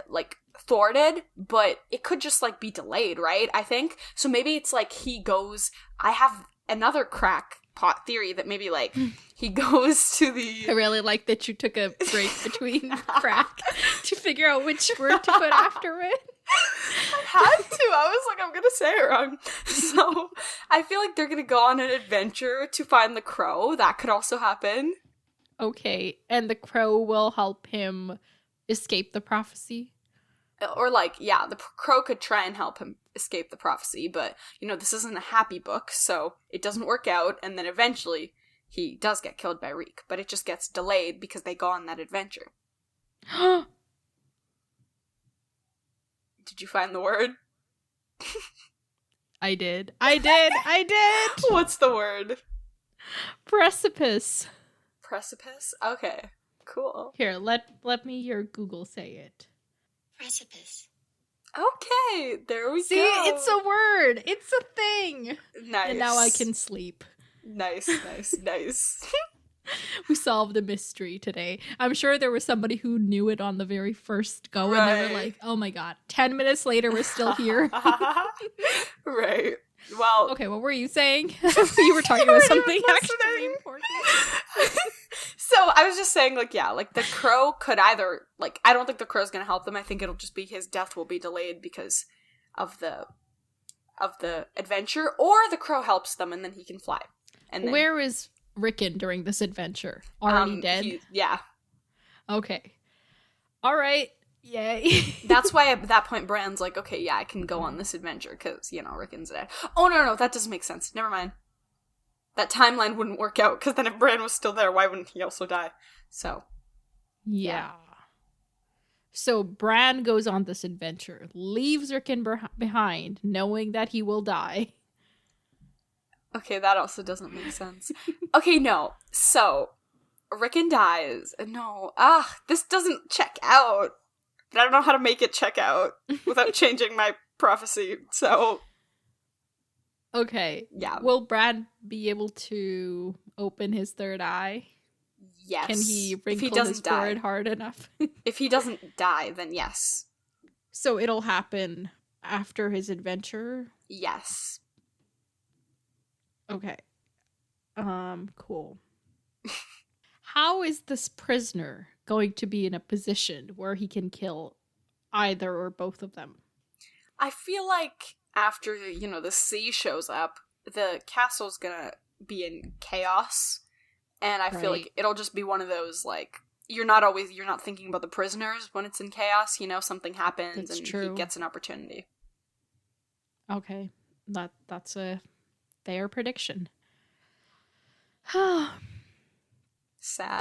like thwarted, but it could just like be delayed, right? I think so. Maybe it's like he goes. I have another crackpot theory that maybe like he goes to the. I really like that you took a break between crack to figure out which word to put after it. I had to. I was like, I'm gonna say it wrong. So I feel like they're gonna go on an adventure to find the crow. That could also happen. Okay, and the crow will help him escape the prophecy? Or like, yeah, the crow could try and help him escape the prophecy, but, you know, this isn't a happy book, so it doesn't work out, and then eventually he does get killed by Reek, but it just gets delayed because they go on that adventure. Did you find the word? I did. What's the word? Precipice. Precipice? Okay, cool. Here, let me hear Google say it. Precipice. Okay, there we See, go. See, it's a word. It's a thing. Nice. And now I can sleep. Nice. We solved a mystery today. I'm sure there was somebody who knew it on the very first go, and they were like, oh my god, 10 minutes later, we're still here. Right. Well, okay, what were you saying? You were talking about something actually important. So I was just saying, like, yeah, like the crow could either, like, I don't think the crow's gonna help them. I think it'll just be his death will be delayed because of the adventure, or the crow helps them and then he can fly. And then, where is Rickon during this adventure? Already dead? Yeah. Okay. All right. Yay. That's why at that point Bran's like, okay, yeah, I can go on this adventure because, you know, Rickon's dead. Oh, no, that doesn't make sense. Never mind. That timeline wouldn't work out because then if Bran was still there, why wouldn't he also die? So. Yeah. So Bran goes on this adventure, leaves Rickon behind, knowing that he will die. Okay, that also doesn't make sense. Okay, no. So, Rickon dies. No. This doesn't check out. I don't know how to make it check out without changing my prophecy, so... Okay. Yeah. Will Bran be able to open his third eye? Yes. Can he wrinkle his forehead hard enough? If he doesn't die, then yes. So it'll happen after his adventure? Yes. Okay. Cool. How is this prisoner going to be in a position where he can kill either or both of them? I feel like after, you know, the sea shows up, the castle's gonna be in chaos. And I feel like it'll just be one of those, like, you're not thinking about the prisoners when it's in chaos, you know, something happens and he gets an opportunity. Okay. That's a fair prediction. Sad.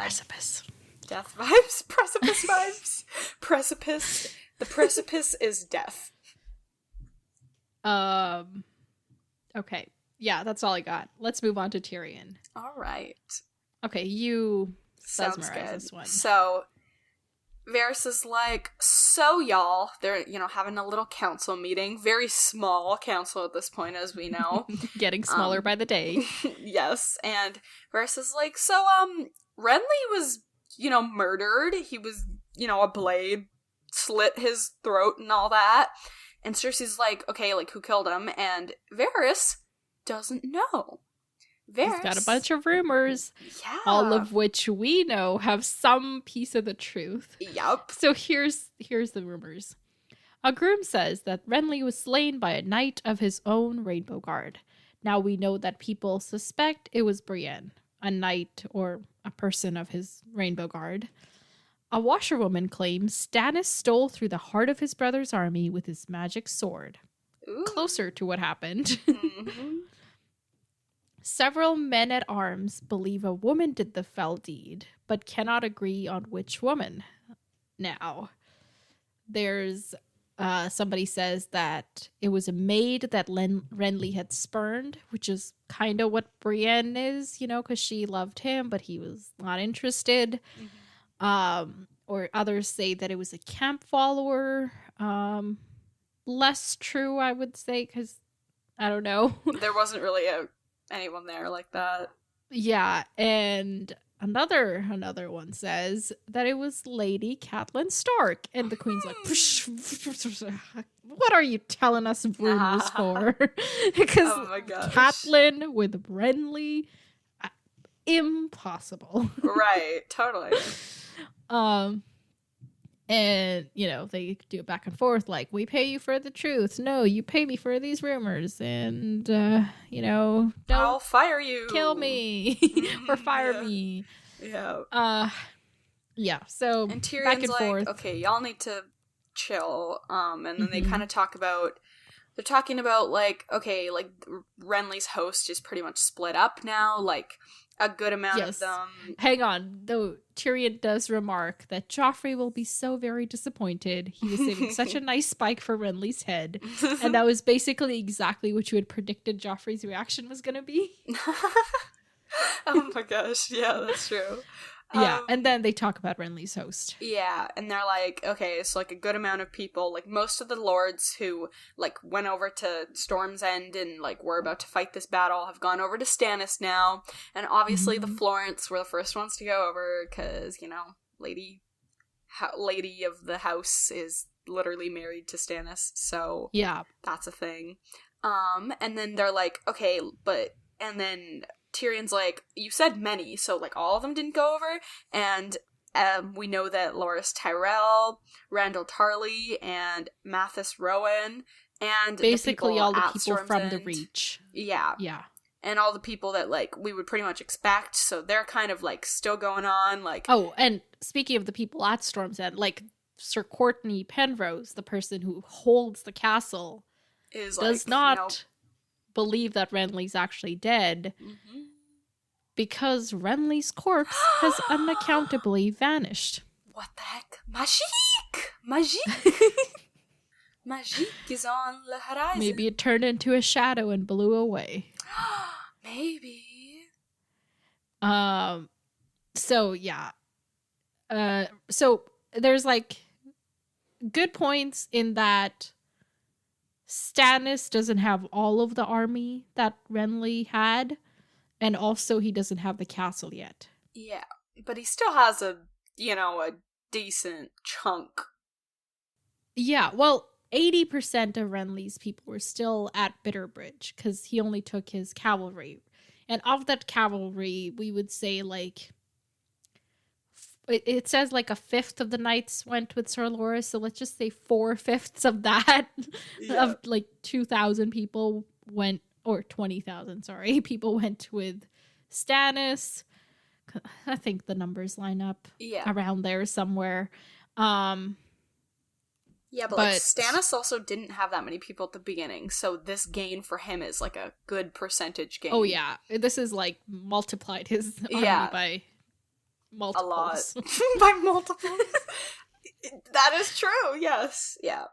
Precipice. Death vibes. Precipice vibes. Precipice. The precipice is death. Okay. Yeah, that's all I got. Let's move on to Tyrion. All right. Okay, you Sounds mesmerize good. this one. So, Varys is like, so y'all, they're, you know, having a little council meeting. Very small council at this point, as we know. Getting smaller by the day. Yes, and Varys is like, so, Renly was, you know, murdered. He was, you know, a blade slit his throat and all that. And Cersei's like, okay, like, who killed him? And Varys doesn't know. He's got a bunch of rumors. Yeah. All of which we know have some piece of the truth. Yep. So here's the rumors. A groom says that Renly was slain by a knight of his own Rainbow Guard. Now we know that people suspect it was Brienne, a knight or a person of his Rainbow Guard. A washerwoman claims Stannis stole through the heart of his brother's army with his magic sword. Ooh. Closer to what happened. Mm-hmm. Several men-at-arms believe a woman did the fell deed, but cannot agree on which woman. Now, there's somebody says that it was a maid that Renly had spurned, which is kind of what Brienne is, you know, because she loved him, but he was not interested. Mm-hmm. or others say that it was a camp follower. Less true, I would say, because I don't know. There wasn't really anyone there like that. Yeah, and another one says that it was Lady Catelyn Stark, and the Queen's like, "What are you telling us rumors for?" Because Oh my gosh. Catelyn with Renly, impossible. Right, totally. And, you know, they do it back and forth, like, we pay you for the truth. No, you pay me for these rumors. And, you know, I'll don't fire you. kill me or fire me. Yeah. Yeah, so and Tyrion's back and like, forth. okay, y'all need to chill. And then they kind of they're talking about, like, okay, like, Renly's host is pretty much split up now, like, a good amount of them. Hang on, though Tyrion does remark that Joffrey will be so very disappointed. He was saving such a nice spike for Renly's head. And that was basically exactly what you had predicted Joffrey's reaction was going to be. Oh my gosh, yeah, that's true. Yeah, and then they talk about Renly's host. Yeah, and they're like, okay, so, like, a good amount of people, like, most of the lords who, like, went over to Storm's End and, like, were about to fight this battle have gone over to Stannis now, and obviously the Florents were the first ones to go over, because, you know, lady of the house is literally married to Stannis, so yeah, that's a thing. And then they're like, okay, and then Tyrion's like, you said many, so, like, all of them didn't go over, and we know that Loras Tyrell, Randall Tarley, and Mathis Rowan, and basically all the people Storm's from End. the Reach. Yeah. And all the people that, like, we would pretty much expect, so they're kind of, like, still going on, like... Oh, and speaking of the people at Storm's End, like, Sir Courtney Penrose, the person who holds the castle, does not believe that Renly's actually dead, because Renly's corpse has unaccountably vanished. What the heck? Magique is on the horizon. Maybe it turned into a shadow and blew away. Maybe. So yeah. So there's, like, good points in that Stannis doesn't have all of the army that Renly had, and also he doesn't have the castle yet. Yeah, but he still has a decent chunk. Yeah, well, 80% of Renly's people were still at Bitterbridge, because he only took his cavalry. And of that cavalry, we would say, like, it says, like, a fifth of the knights went with Sir Loras, so let's just say 4/5 of that, of, like, 2,000 people went, or 20,000, sorry, people went with Stannis. I think the numbers line up around there somewhere. Yeah, but like, Stannis also didn't have that many people at the beginning, so this gain for him is, like, a good percentage gain. Oh, yeah. This is, like, multiplied his army by multiples. A lot. By multiples. That is true, yes. Yeah.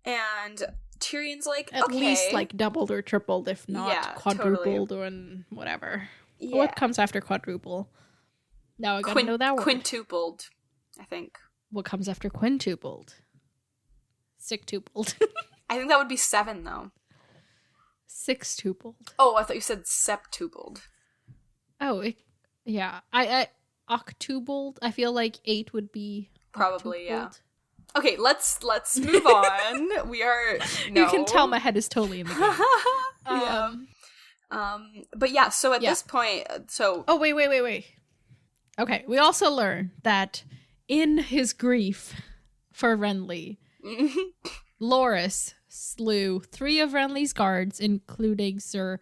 And Tyrion's like, at least, like, doubled or tripled, if not quadrupled, totally. or whatever. Yeah. What comes after quadruple? Now I gotta know that word. Quintupled, I think. What comes after quintupled? Sixtupled. I think that would be 7, though. Sixtupled. Oh, I thought you said septupled. Oh, yeah. I octupled. I feel like 8 would be probably, octupled. yeah. Okay, let's move on. We are You can tell my head is totally in the game. But yeah, so at this point, oh, wait. Okay, we also learn that in his grief for Renly, Loras slew 3 of Renly's guards, including Sir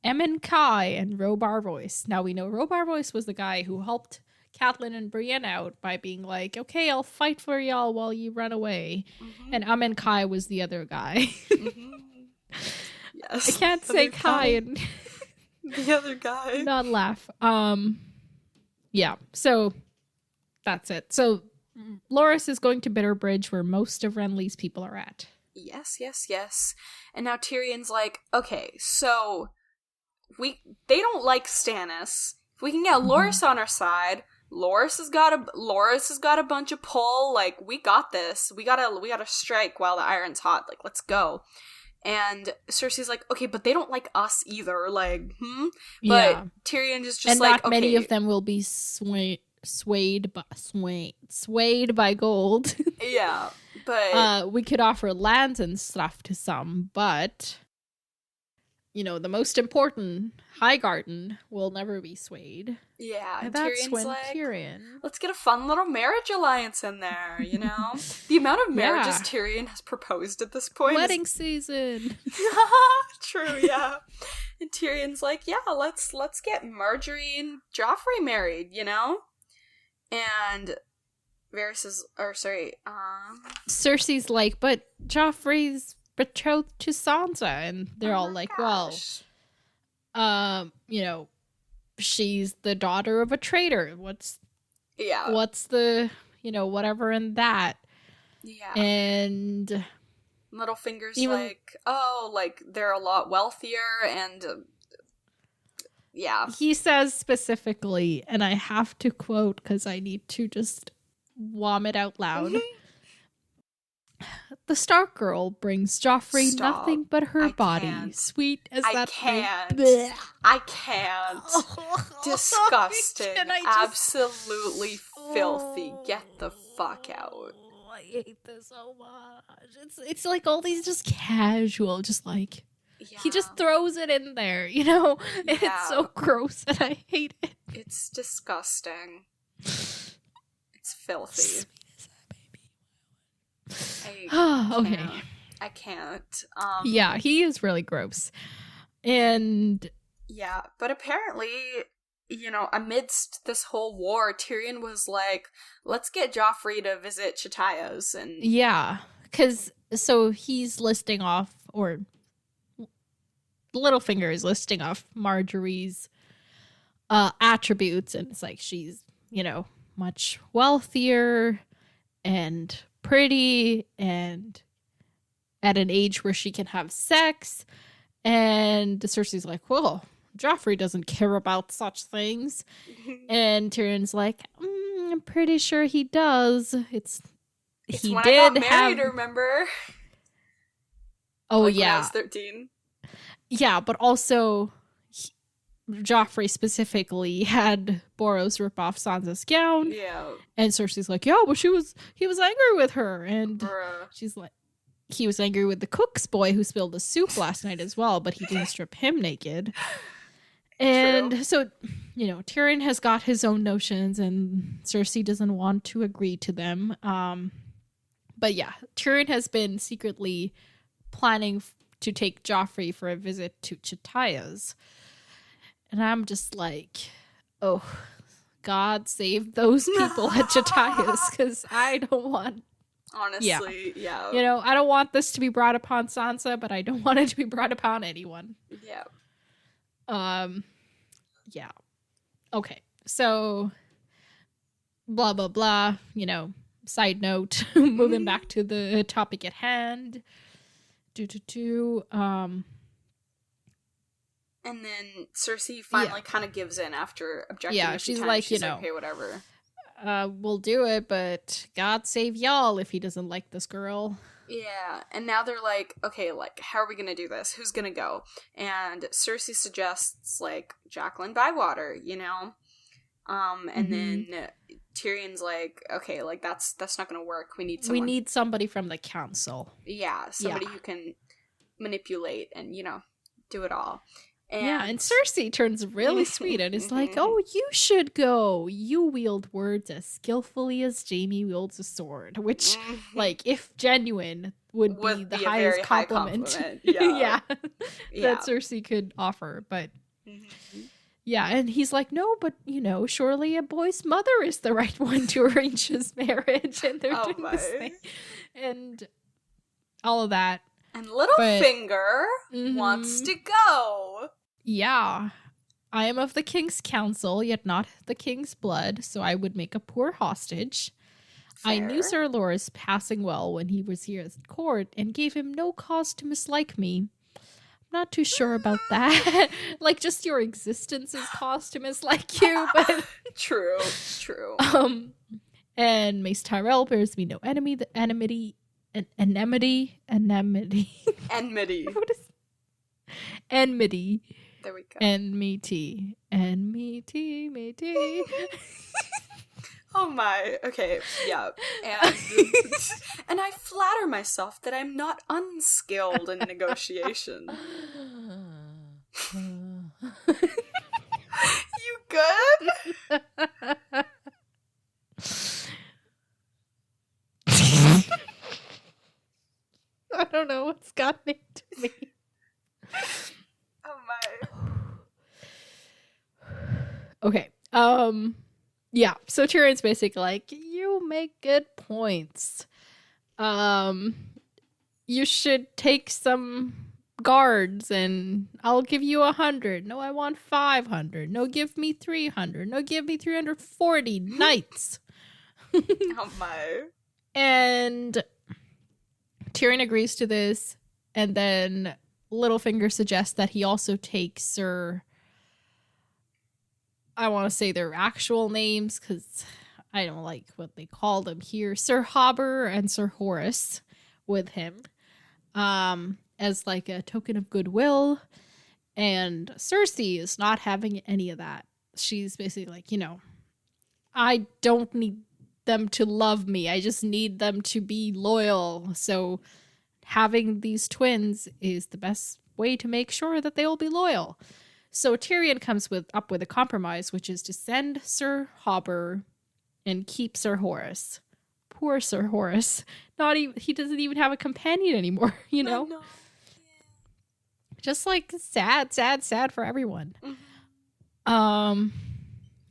Emon Kai and Robar Royce. Now we know Robar Royce was the guy who helped Catelyn and Brienne out by being like, okay, I'll fight for y'all while you run away. And Emon Kai was the other guy. Yes. I can't say Kai and the other guy. Not laugh. Yeah, so that's it. So Loras is going to Bitterbridge, where most of Renly's people are at. Yes. And now Tyrion's like, okay, so they don't like Stannis. If we can get Loras on our side, Loras has got a bunch of pull. Like, we got this. We gotta strike while the iron's hot. Like, let's go. And Cersei's like, okay, but they don't like us either. Like, But Tyrion is just and like, not many okay. of them will be swayed by gold. Yeah, but we could offer lands and stuff to some, but the most important, Highgarden, will never be swayed. Yeah, and that's Tyrion's when like, Tyrion. Let's get a fun little marriage alliance in there, The amount of marriages Tyrion has proposed at this point. Wedding season. True, yeah. And Tyrion's like, yeah, let's get Marjorie and Joffrey married, And Cersei's like, but Joffrey's betrothed to Sansa, and they're all like, gosh. she's the daughter of a traitor. What's the, whatever in that? Yeah. And Littlefinger's like, they're a lot wealthier, and yeah. He says specifically, and I have to quote because I need to just vomit out loud. The Stark girl brings Joffrey nothing but her body. Can't. Sweet as I that. I can't. Disgusting. Absolutely filthy. Get the fuck out. I hate this so much. It's like all these just casual, just like he just throws it in there, And it's so gross and I hate it. It's disgusting. It's filthy. Okay. I can't. Yeah, he is really gross. And yeah, but apparently, amidst this whole war, Tyrion was like, let's get Joffrey to visit Chataya's. And yeah, because so he's listing off, or Littlefinger is listing off Marjorie's attributes, and it's like she's, much wealthier and pretty and at an age where she can have sex. And Cersei's like, well, Joffrey doesn't care about such things. And Tyrion's like, I'm pretty sure he does. It's he when did I got married, remember? Oh, like yeah. When I was 13. Yeah, but also Joffrey specifically had Boros rip off Sansa's gown. Yeah. And Cersei's like, yeah, but he was angry with her. And she's like, he was angry with the cook's boy who spilled the soup last night as well, but he didn't strip him naked. And so, Tyrion has got his own notions and Cersei doesn't want to agree to them. But yeah, Tyrion has been secretly planning to take Joffrey for a visit to Chataya's. And I'm just like, oh, God save those people at Chataya's, because I don't want... Honestly, yeah. I don't want this to be brought upon Sansa, but I don't want it to be brought upon anyone. Yeah. Yeah. Okay. So, blah, blah, blah. Side note, moving back to the topic at hand. And then Cersei finally kind of gives in after objecting. Yeah, she's like, okay, whatever. We'll do it, but God save y'all if he doesn't like this girl. Yeah, and now they're like, okay, like, how are we gonna do this? Who's gonna go? And Cersei suggests, like, Jaqen Bywater, and then Tyrion's like, okay, like, that's not gonna work. We need someone. We need somebody from the council. Yeah, somebody who can manipulate and, do it all. And Cersei turns really sweet and is like, oh, you should go. You wield words as skillfully as Jaime wields a sword, which, like, if genuine, would be the highest compliment. Yeah. That Cersei could offer. But, yeah, and he's like, no, but, surely a boy's mother is the right one to arrange his marriage. And they're doing this thing. And all of that. And Littlefinger wants to go. Yeah. I am of the king's counsel, yet not the king's blood, so I would make a poor hostage. Fair. I knew Sir Loras passing well when he was here at court, and gave him no cause to mislike me. not too sure about that. Like, just your existence is cost him as like you, but True. And Mace Tyrell bears me no enemy. The enmity. Enmity. What is enmity? There we go. Enmity. Oh my. Okay. Yeah. And I flatter myself that I'm not unskilled in negotiation. You good? I don't know what's gotten into me. Oh my. Okay. Yeah. So Tyrion's basically like, you make good points. You should take some guards and I'll give you 100. No, I want 500. No, give me 300. No, give me 340 knights. Oh my. And Tyrion agrees to this, and then Littlefinger suggests that he also take I want to say their actual names because I don't like what they call them here. Sir Hobber and Sir Horace with him as like a token of goodwill. And Cersei is not having any of that. She's basically like, I don't need them to love me. I just need them to be loyal. So having these twins is the best way to make sure that they will be loyal. So Tyrion comes up with a compromise, which is to send Sir Hobber and keep Sir Horace. Poor Sir Horace. He doesn't even have a companion anymore, I know. Yeah. Just like sad for everyone. Mm-hmm.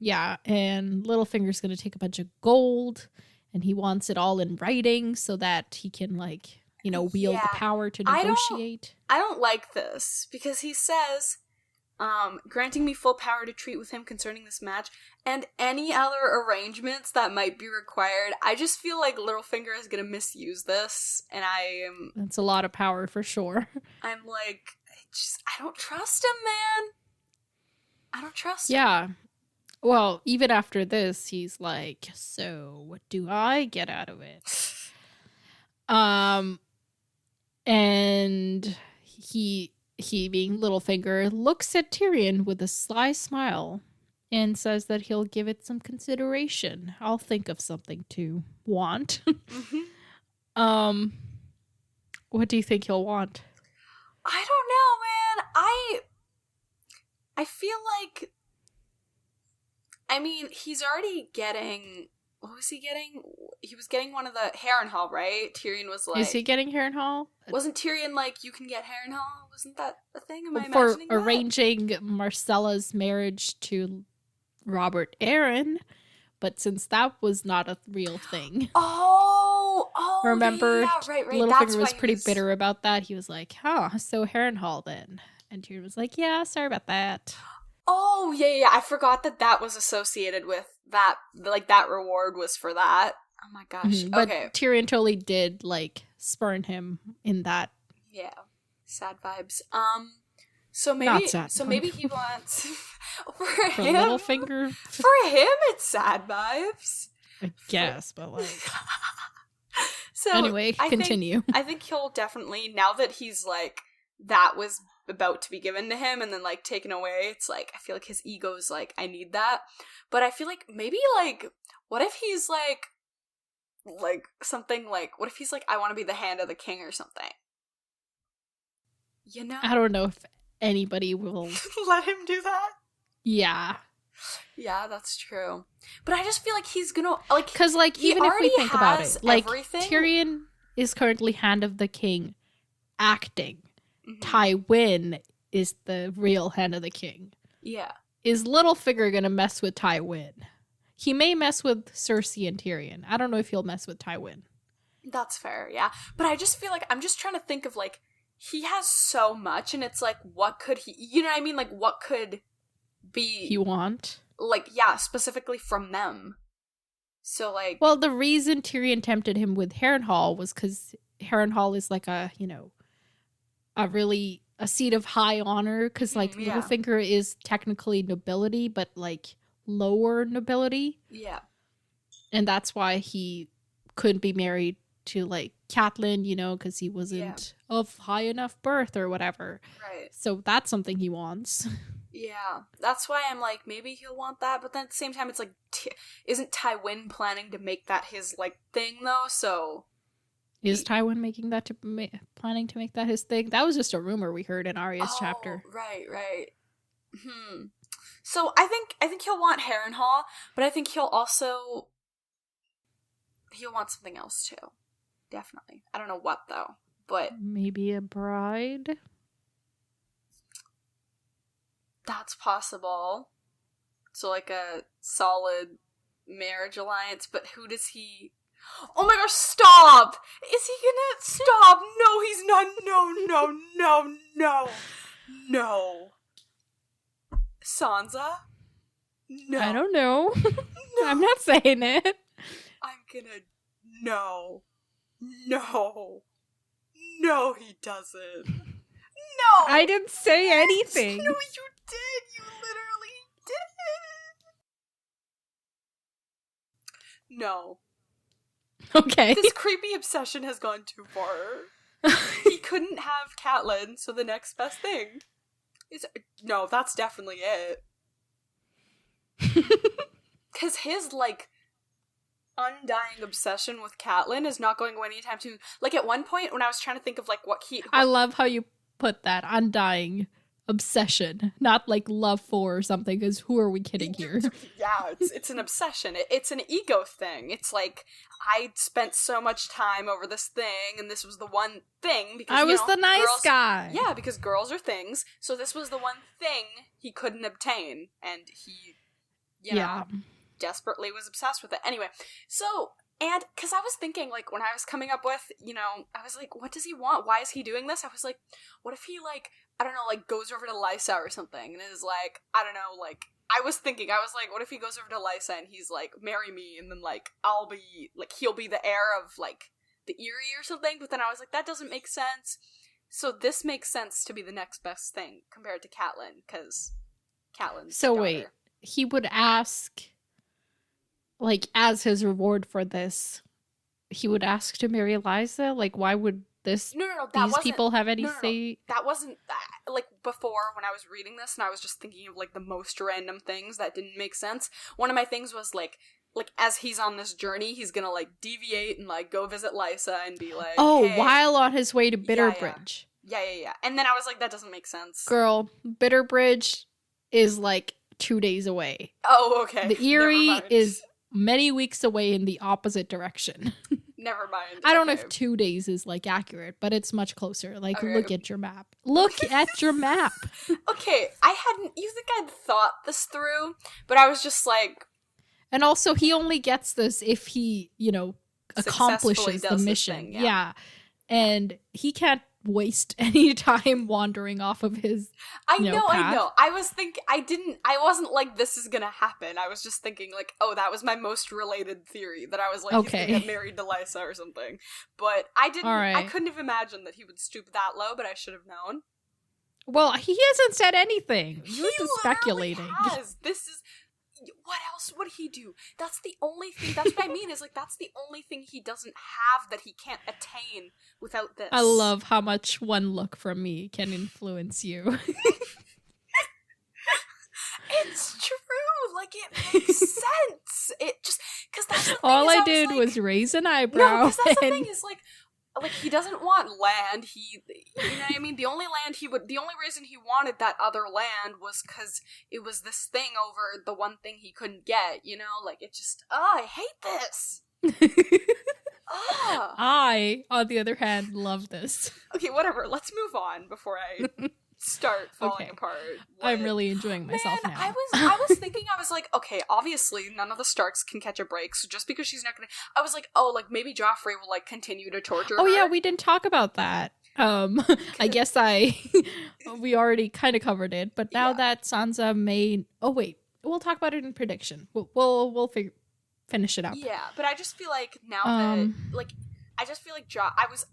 Yeah, and Littlefinger's gonna take a bunch of gold, and he wants it all in writing so that he can wield the power to negotiate. I don't like this because he says, granting me full power to treat with him concerning this match and any other arrangements that might be required. I just feel like Littlefinger is gonna misuse this, and That's a lot of power for sure. I'm like, I don't trust him, man. I don't trust him. Yeah. Well, even after this, he's like, so what do I get out of it? And he being Littlefinger looks at Tyrion with a sly smile and says that he'll give it some consideration. I'll think of something to want. Mm-hmm. What do you think he'll want? I don't know, man. I feel like, I mean, he's already getting, what was he getting? He was getting one of the Harrenhal, right? Tyrion was like... Is he getting Harrenhal? Wasn't Tyrion like, you can get Harrenhal? Wasn't that a thing? Am I For imagining that? arranging Marcella's marriage to Robert Arryn, but since that was not a real thing. Oh, remember, yeah, right. Littlefinger was pretty bitter about that. He was like, so Harrenhal then. And Tyrion was like, yeah, sorry about that. Oh, yeah, I forgot that was associated with that, like, that reward was for that. Oh my gosh, Mm-hmm. But okay. Tyrion totally did, like, spurn him in that. Yeah, sad vibes. So maybe, not sad. So maybe he wants, for him, Littlefinger? For him, it's sad vibes. I guess, but like... So anyway, continue. I think he'll definitely, now that he's like, that was about to be given to him and then like taken away, it's like, I feel like his ego's like, I need that. But I feel like maybe like, what if he's like something like, what if he's like, I want to be the hand of the king or something? I don't know if anybody will let him do that. Yeah, that's true. But I just feel like he's gonna like, because like even if we think about it, like everything. Tyrion is currently hand of the king acting. Mm-hmm. Tywin is the real hand of the king. Yeah. Is Littlefinger gonna mess with Tywin? He may mess with Cersei and Tyrion. I don't know if he'll mess with Tywin. That's fair, yeah. But I just feel like, I'm just trying to think of like, he has so much, and it's like, what could he, you know what I mean? Like, what could be... He want? Like, yeah, specifically from them. So, like... Well, the reason Tyrion tempted him with Harrenhal was because Harrenhal is like a really a seat of high honor, because like Littlefinger is technically nobility, but like lower nobility. Yeah. And that's why he couldn't be married to like Catelyn, you know, because he wasn't of high enough birth or whatever. Right. So that's something he wants. Yeah. That's why I'm like, maybe he'll want that, but then at the same time, it's like, isn't Tywin planning to make that his like thing though? So is Tywin making that planning to make that his thing? That was just a rumor we heard in Arya's chapter. Right. So I think he'll want Harrenhal, but I think he'll want something else too. Definitely. I don't know what though, but maybe a bride. That's possible. So like a solid marriage alliance, but who does he? Oh my gosh, stop! Is he gonna stop? No, he's not. No. Sansa? No. I don't know. No. I'm not saying it. I'm gonna... No, he doesn't. No! I didn't say anything. No, you did. You literally did. No. Okay. This creepy obsession has gone too far. He couldn't have Catelyn, so the next best thing is... No, that's definitely it. Because his, like, undying obsession with Catelyn is not going away anytime soon. Like, at one point, when I was trying to think of, like, what he... I love how you put that, undying obsession, not like love for or something, because who are we kidding here? Yeah, it's an obsession. It's an ego thing. It's like, I spent so much time over this thing, and this was the one thing, because, I was the nice guy. Yeah, because girls are things, so this was the one thing he couldn't obtain, and he, you know, desperately was obsessed with it. Anyway, so... And, because I was thinking, like, when I was coming up with, you know, I was like, what does he want? Why is he doing this? I was like, what if he, like, I don't know, like, goes over to Lysa or something, and is like, I don't know, like, I was like, what if he goes over to Lysa and he's like, marry me, and then, like, I'll be, like, he'll be the heir of, like, the Eyrie or something, but then I was like, that doesn't make sense. So this makes sense to be the next best thing compared to Catelyn, because Catelyn's daughter. Wait, he would ask... Like, as his reward for this, he would ask to marry Eliza? Like, why would these people have any say? That wasn't, like, before, when I was reading this, and I was just thinking of, like, the most random things that didn't make sense. One of my things was, like, as he's on this journey, he's gonna, like, deviate and, like, go visit Lysa and be like, oh, hey. While on his way to Bitterbridge. Yeah. And then I was like, that doesn't make sense. Girl, Bitterbridge is, like, 2 days away. Oh, okay. The Eyrie is... many weeks away in the opposite direction. Never mind. I don't know if 2 days is, like, accurate, but it's much closer. Like, look at your map. Look at your map! Okay, you think I'd thought this through, but I was just like... And also, he only gets this if he, you know, accomplishes the mission. Yeah. And he can't waste any time wandering off of his path. I know. I wasn't like, this is gonna happen. I was just thinking, like, oh, that was my most related theory, that I was like, he's gonna get married to Lysa or something. But I couldn't have imagined that he would stoop that low, but I should have known. Well, he hasn't said anything. You're just speculating. Has. This is... What else would he do? That's the only thing. That's what I mean, is like, that's the only thing he doesn't have that he can't attain without this. I love how much one look from me can influence you. It's true. Like, it makes sense. It just... Because that's the thing. All I did was raise an eyebrow. No, because that's the thing, is like, he doesn't want land. You know what I mean? The only reason he wanted that other land was because it was this thing over the one thing he couldn't get, you know? Like, it just, I hate this. I, on the other hand, love this. Okay, whatever. Let's move on before I start falling apart. I'm really enjoying myself now. I was thinking, I was like, okay, obviously none of the Starks can catch a break, so just because she's not gonna... I was like, oh, like, maybe Joffrey will, like, continue to torture her. Oh, yeah, we didn't talk about that. I guess we already kind of covered it, but now that Sansa may... Oh, wait, we'll talk about it in prediction. We'll finish it up. Yeah, but I just feel like now that, like, I just feel like I was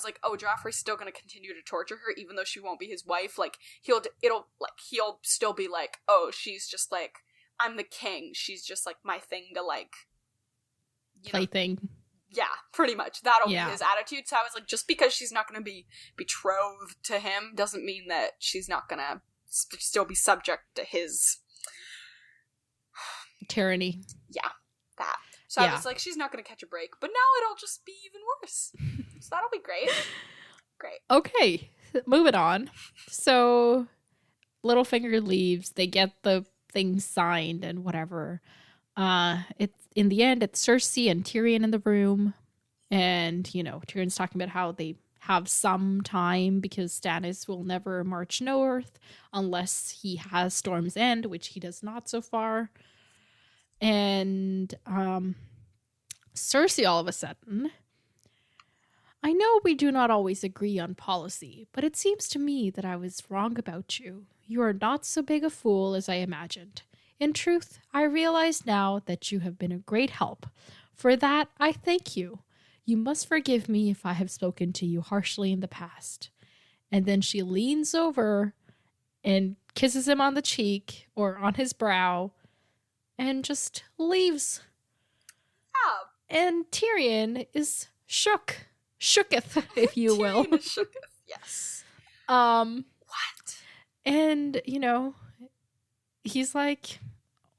like, oh, Joffrey's still gonna continue to torture her even though she won't be his wife. Like he'll still be like, oh, she's just like, I'm the king. She's just like my thing to like, plaything. Yeah, pretty much. That'll be Yeah. his attitude. So I was like, just because she's not gonna be betrothed to him doesn't mean that she's not gonna still be subject to his tyranny. Yeah, that. So I was like, she's not going to catch a break. But now it'll just be even worse. So that'll be great. Great. Okay, moving on. So Littlefinger leaves. They get the thing signed and whatever. It's in the end, it's Cersei and Tyrion in the room. And, Tyrion's talking about how they have some time because Stannis will never march north unless he has Storm's End, which he does not so far. And Cersei all of a sudden, I know we do not always agree on policy, but it seems to me that I was wrong about you. You are not so big a fool as I imagined. In truth, I realize now that you have been a great help. For that, I thank you. You must forgive me if I have spoken to you harshly in the past. And then she leans over and kisses him on the cheek or on his brow and just leaves. Oh. And Tyrion is shooketh, if you will. Tyrion is shooketh, yes. What? And, he's like,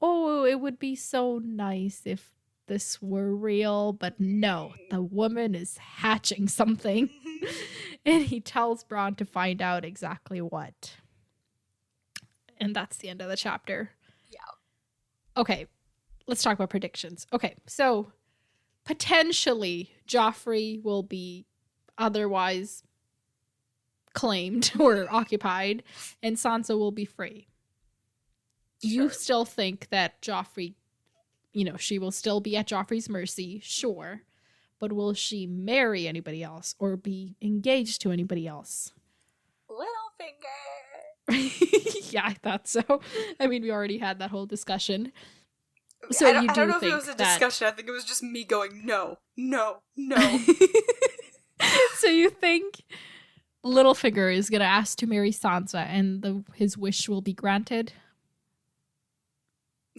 oh, it would be so nice if this were real, but no, the woman is hatching something. And he tells Bran to find out exactly what. And that's the end of the chapter. Okay, let's talk about predictions. Okay, so potentially Joffrey will be otherwise claimed or occupied, and Sansa will be free. Sure. You still think that Joffrey, she will still be at Joffrey's mercy, sure, but will she marry anybody else or be engaged to anybody else? Littlefinger. Yeah, I thought so. I mean, we already had that whole discussion. So I don't know if it was a discussion. I think it was just me going, no. So you think Littlefinger is going to ask to marry Sansa and his wish will be granted?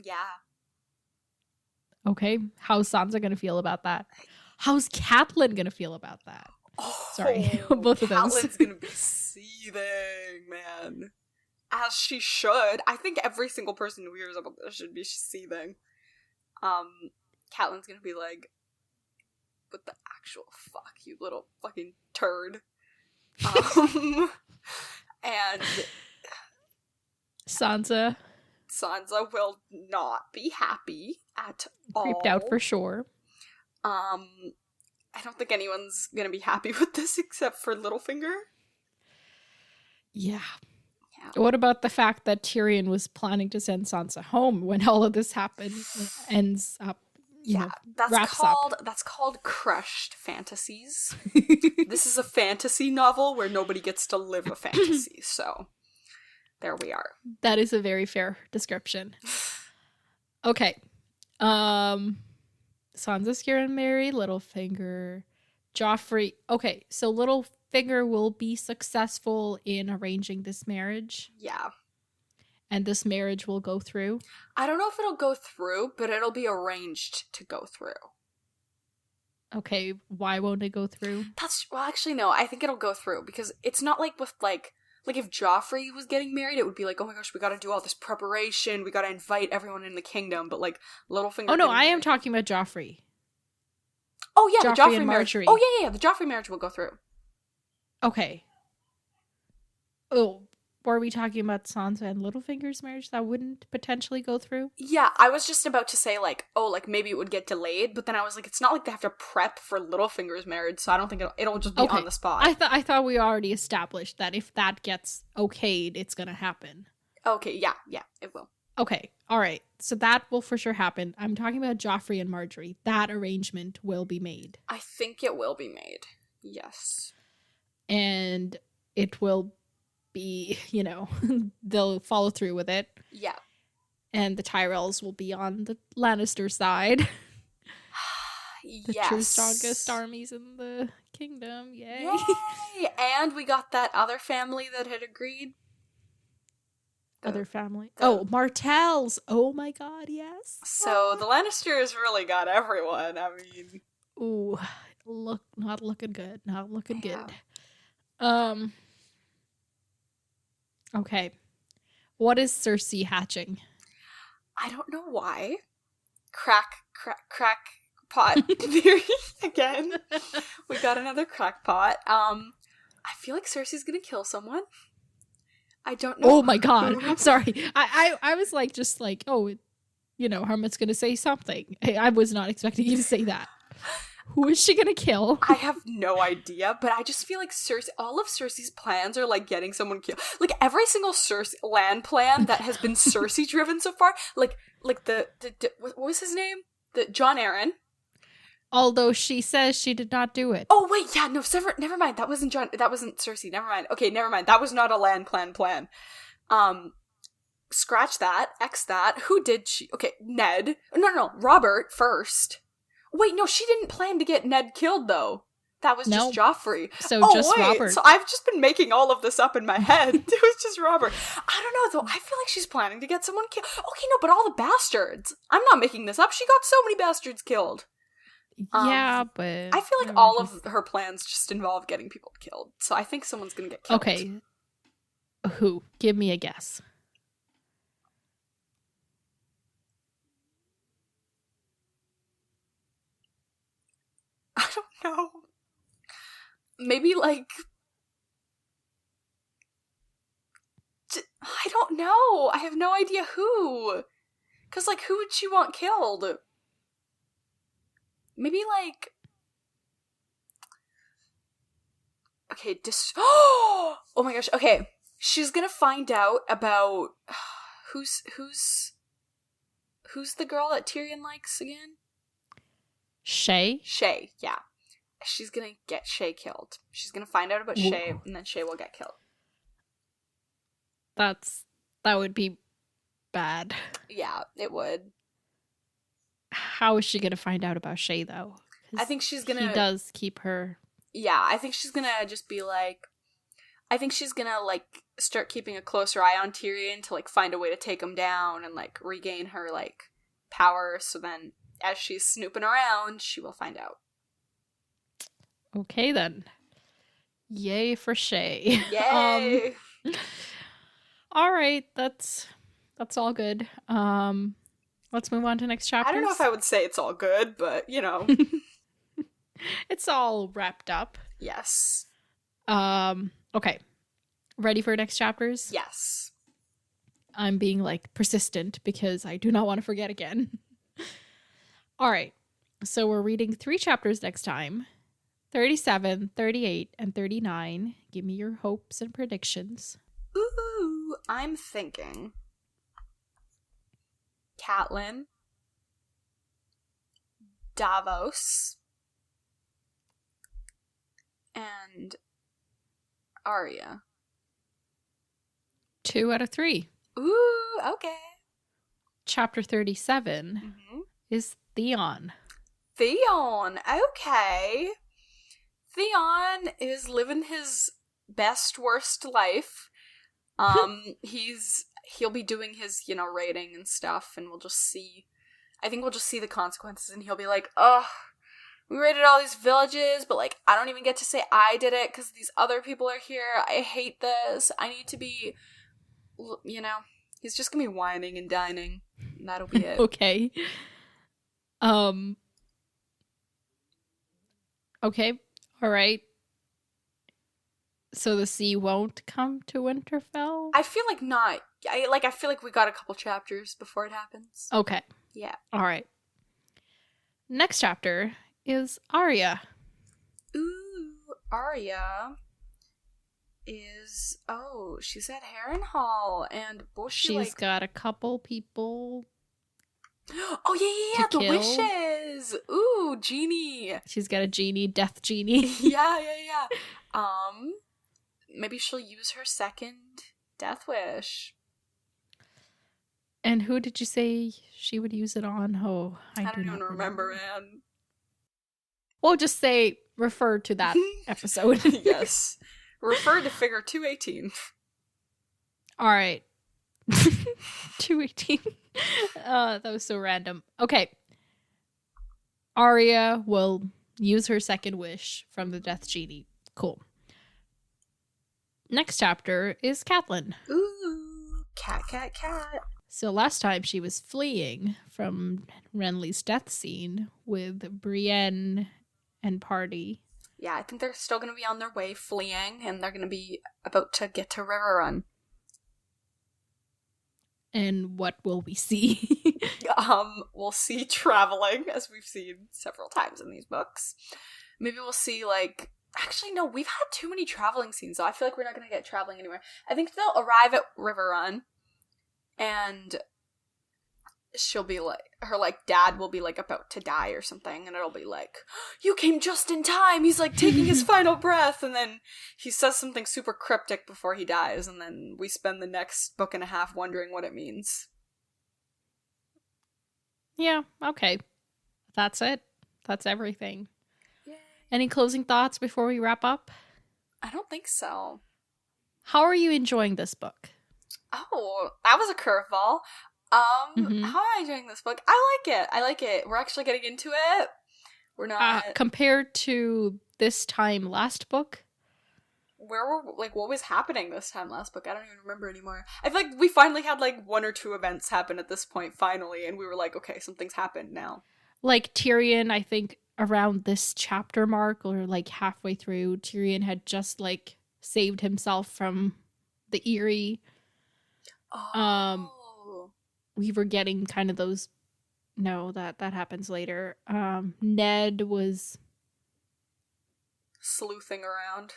Yeah. Okay. How's Sansa going to feel about that? How's Catelyn going to feel about that? Oh, sorry. Both of those. Catelyn's going to be seething, man. As she should. I think every single person who hears about this should be seething. Catelyn's gonna be like, what the actual fuck, you little fucking turd. And Sansa will not be happy at all. Creeped out for sure. I don't think anyone's gonna be happy with this except for Littlefinger. Yeah. What about the fact that Tyrion was planning to send Sansa home when all of this ends up, that's called crushed fantasies. This is a fantasy novel where nobody gets to live a fantasy, so there we are. That is a very fair description. Okay. Sansa's gonna marry Littlefinger. Joffrey. Okay, so Littlefinger will be successful in arranging this marriage. Yeah. And this marriage will go through. I don't know if it'll go through, but it'll be arranged to go through. Okay, why won't it go through? Actually, no, I think it'll go through because it's not like with like if Joffrey was getting married, it would be like, oh my gosh, we gotta do all this preparation, we gotta invite everyone in the kingdom, but like Littlefinger. Oh no, I am talking about Joffrey. Oh yeah, Joffrey the Joffrey and marriage. Marjorie. Oh yeah, the Joffrey marriage will go through. Okay. Oh, were we talking about Sansa and Littlefinger's marriage that wouldn't potentially go through? Yeah, I was just about to say maybe it would get delayed, but then I was like, it's not like they have to prep for Littlefinger's marriage, so I don't think it'll just be on the spot. I thought we already established that if that gets okayed, it's gonna happen. Okay, yeah, it will. Okay, all right. So that will for sure happen. I'm talking about Joffrey and Marjorie. That arrangement will be made. I think it will be made. Yes. And it will be, they'll follow through with it. Yeah. And the Tyrells will be on the Lannister side. The Yes. true strongest armies in the kingdom. Yay. Yay! And we got that other family that had agreed. Other family. Martells. Oh my god, yes. So the Lannisters really got everyone. I mean, ooh, not looking good. Not looking Yeah. good. Okay. What is Cersei hatching? I don't know why. Crack pot theory again. We got another crackpot. I feel like Cersei's gonna kill someone. I don't know. Oh my god. Sorry. I was like, just like, oh, Hermit's gonna say something. I was not expecting you to say that. Who is she gonna kill? I have no idea, but I just feel like all of Cersei's plans are like getting someone killed. Like every single Cersei land plan that has been Cersei driven so far, like the what was his name? The Jon Arryn. Although she says she did not do it. Oh wait, yeah, no, never mind. That wasn't Cersei. Never mind. Okay, never mind. That was not a land plan. Scratch that. X that. Who did she? Okay, Ned. No. Robert first. Wait, no, she didn't plan to get Ned killed though. That was just Joffrey. So just Robert. So I've just been making all of this up in my head. It was just Robert. I don't know though. I feel like she's planning to get someone killed. Okay, no, but all the bastards. I'm not making this up. She got so many bastards killed. Yeah, but I feel like all of her plans just involve getting people killed. So I think someone's gonna get killed. Okay. Who? Give me a guess. I don't know. Maybe like I don't know. I have no idea who. Cause like who would she want killed? Maybe like okay, oh my gosh. Okay. She's gonna find out about who's the girl that Tyrion likes again? Shay? Shay, yeah. She's gonna get Shay killed. She's gonna find out about Shay, and then Shay will get killed. That would be bad. Yeah, it would. How is she gonna find out about Shay though? I think she's gonna. He does keep her. Yeah, I think she's gonna just be like. I think she's gonna like start keeping a closer eye on Tyrion to like find a way to take him down and like regain her like power. So then, as she's snooping around, she will find out. Okay then. Yay for Shay. Yay. All right, that's all good. Let's move on to next chapter. I don't know if I would say it's all good, but it's all wrapped up. Yes. Okay. Ready for next chapters? Yes. I'm being like persistent because I do not want to forget again. All right. So we're reading 3 chapters next time. 37, 38, and 39. Give me your hopes and predictions. Ooh, I'm thinking Catelyn, Davos, and Arya. 2 out of 3. Ooh, okay. Chapter 37 is Theon. Theon, okay. Theon is living his best, worst life. He'll be doing his, rating and stuff, and we'll just see. I think we'll just see the consequences, and he'll be like, ugh, we raided all these villages, but, like, I don't even get to say I did it, because these other people are here. I hate this. I need to be, he's just gonna be whining and dining, and that'll be it. Okay. Okay. All right. So the sea won't come to Winterfell? I feel like not. I feel like we got a couple chapters before it happens. Okay. Yeah. All right. Next chapter is Arya. Ooh, Arya is... Oh, she's at Harrenhal, and she's got a couple people... Oh, yeah, the wishes! Ooh, genie! She's got a genie, death genie. yeah. Maybe she'll use her second death wish. And who did you say she would use it on? Oh, I don't even remember, man. We'll just say refer to that episode. Yes. Refer to figure 218. All right. 218. That was so random. Okay. Arya will use her second wish from the Death Genie. Cool. Next chapter is Catelyn. Ooh, cat. So last time she was fleeing from Renly's death scene with Brienne and party. Yeah, I think they're still going to be on their way fleeing, and they're going to be about to get to River Run. And what will we see? We'll see traveling, as we've seen several times in these books. Maybe we'll see, like... Actually, no, we've had too many traveling scenes, so I feel like we're not going to get traveling anywhere. I think they'll arrive at River Run, and she'll be like... Her, like, dad will be, like, about to die or something, and it'll be like, you came just in time! He's, like, taking his final breath! And then he says something super cryptic before he dies, and then we spend the next book and a half wondering what it means. Yeah, okay. That's it. That's everything. Yay. Any closing thoughts before we wrap up? I don't think so. How are you enjoying this book? Oh, that was a curveball. How am I enjoying this book? I like it. We're actually getting into it. We're not... compared to this time last book? Where were, like, what was happening this time last book? I don't even remember anymore. I feel like we finally had, like, 1 or 2 events happen at this point, finally, and we were like, okay, something's happened now. Like, Tyrion, I think, around this chapter mark, or, like, halfway through, Tyrion had just, like, saved himself from the Eyrie. Oh. We were getting kind of those... No, that happens later. Ned was... sleuthing around.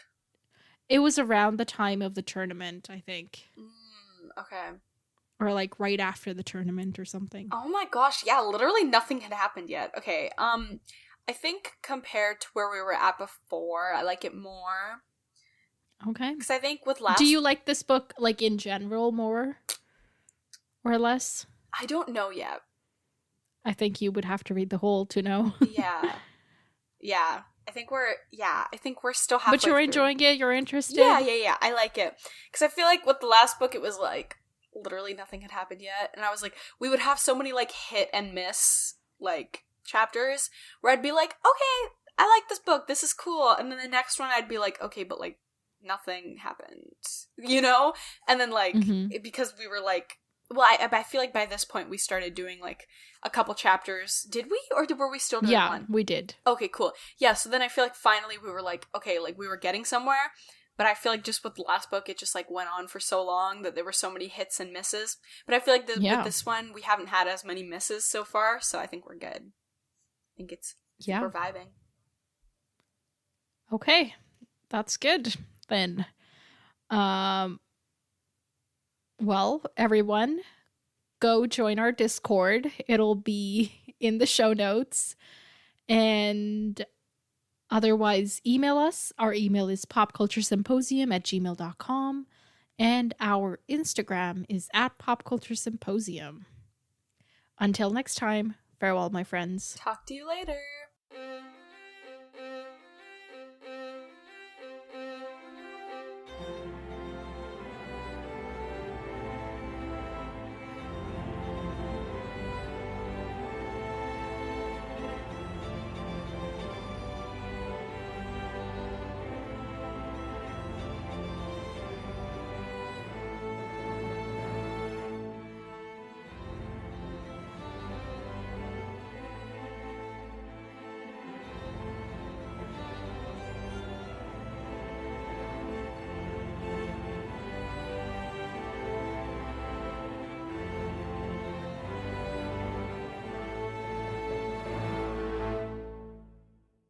It was around the time of the tournament, I think. Okay. Or, like, right after the tournament or something. Oh my gosh, yeah, literally nothing had happened yet. Okay, I think compared to where we were at before, I like it more. Okay. Because I think with last... Do you like this book, like, in general more? Or less? I don't know yet. I think you would have to read the whole to know. Yeah. I think we're still halfway But you're through. enjoying it? You're interested? Yeah. I like it. Because I feel like with the last book, it was like, literally nothing had happened yet. And I was like, we would have so many, like, hit and miss, like, chapters where I'd be like, okay, I like this book. This is cool. And then the next one, I'd be like, okay, but, like, nothing happened. You know? And then, like, because we were, like, well, I feel like by this point we started doing, like, a couple chapters. Did we? Or were we still doing one? Yeah, we did. Okay, cool. Yeah, so then I feel like finally we were like, okay, like, we were getting somewhere. But I feel like just with the last book, it just, like, went on for so long that there were so many hits and misses. But I feel like with this one, we haven't had as many misses so far, so I think we're good. I think we're vibing. Okay, that's good then. Well, everyone, go join our Discord. It'll be in the show notes. And otherwise, email us. Our email is popculturesymposium@gmail.com. And our Instagram is @popculturesymposium. Until next time, farewell, my friends. Talk to you later.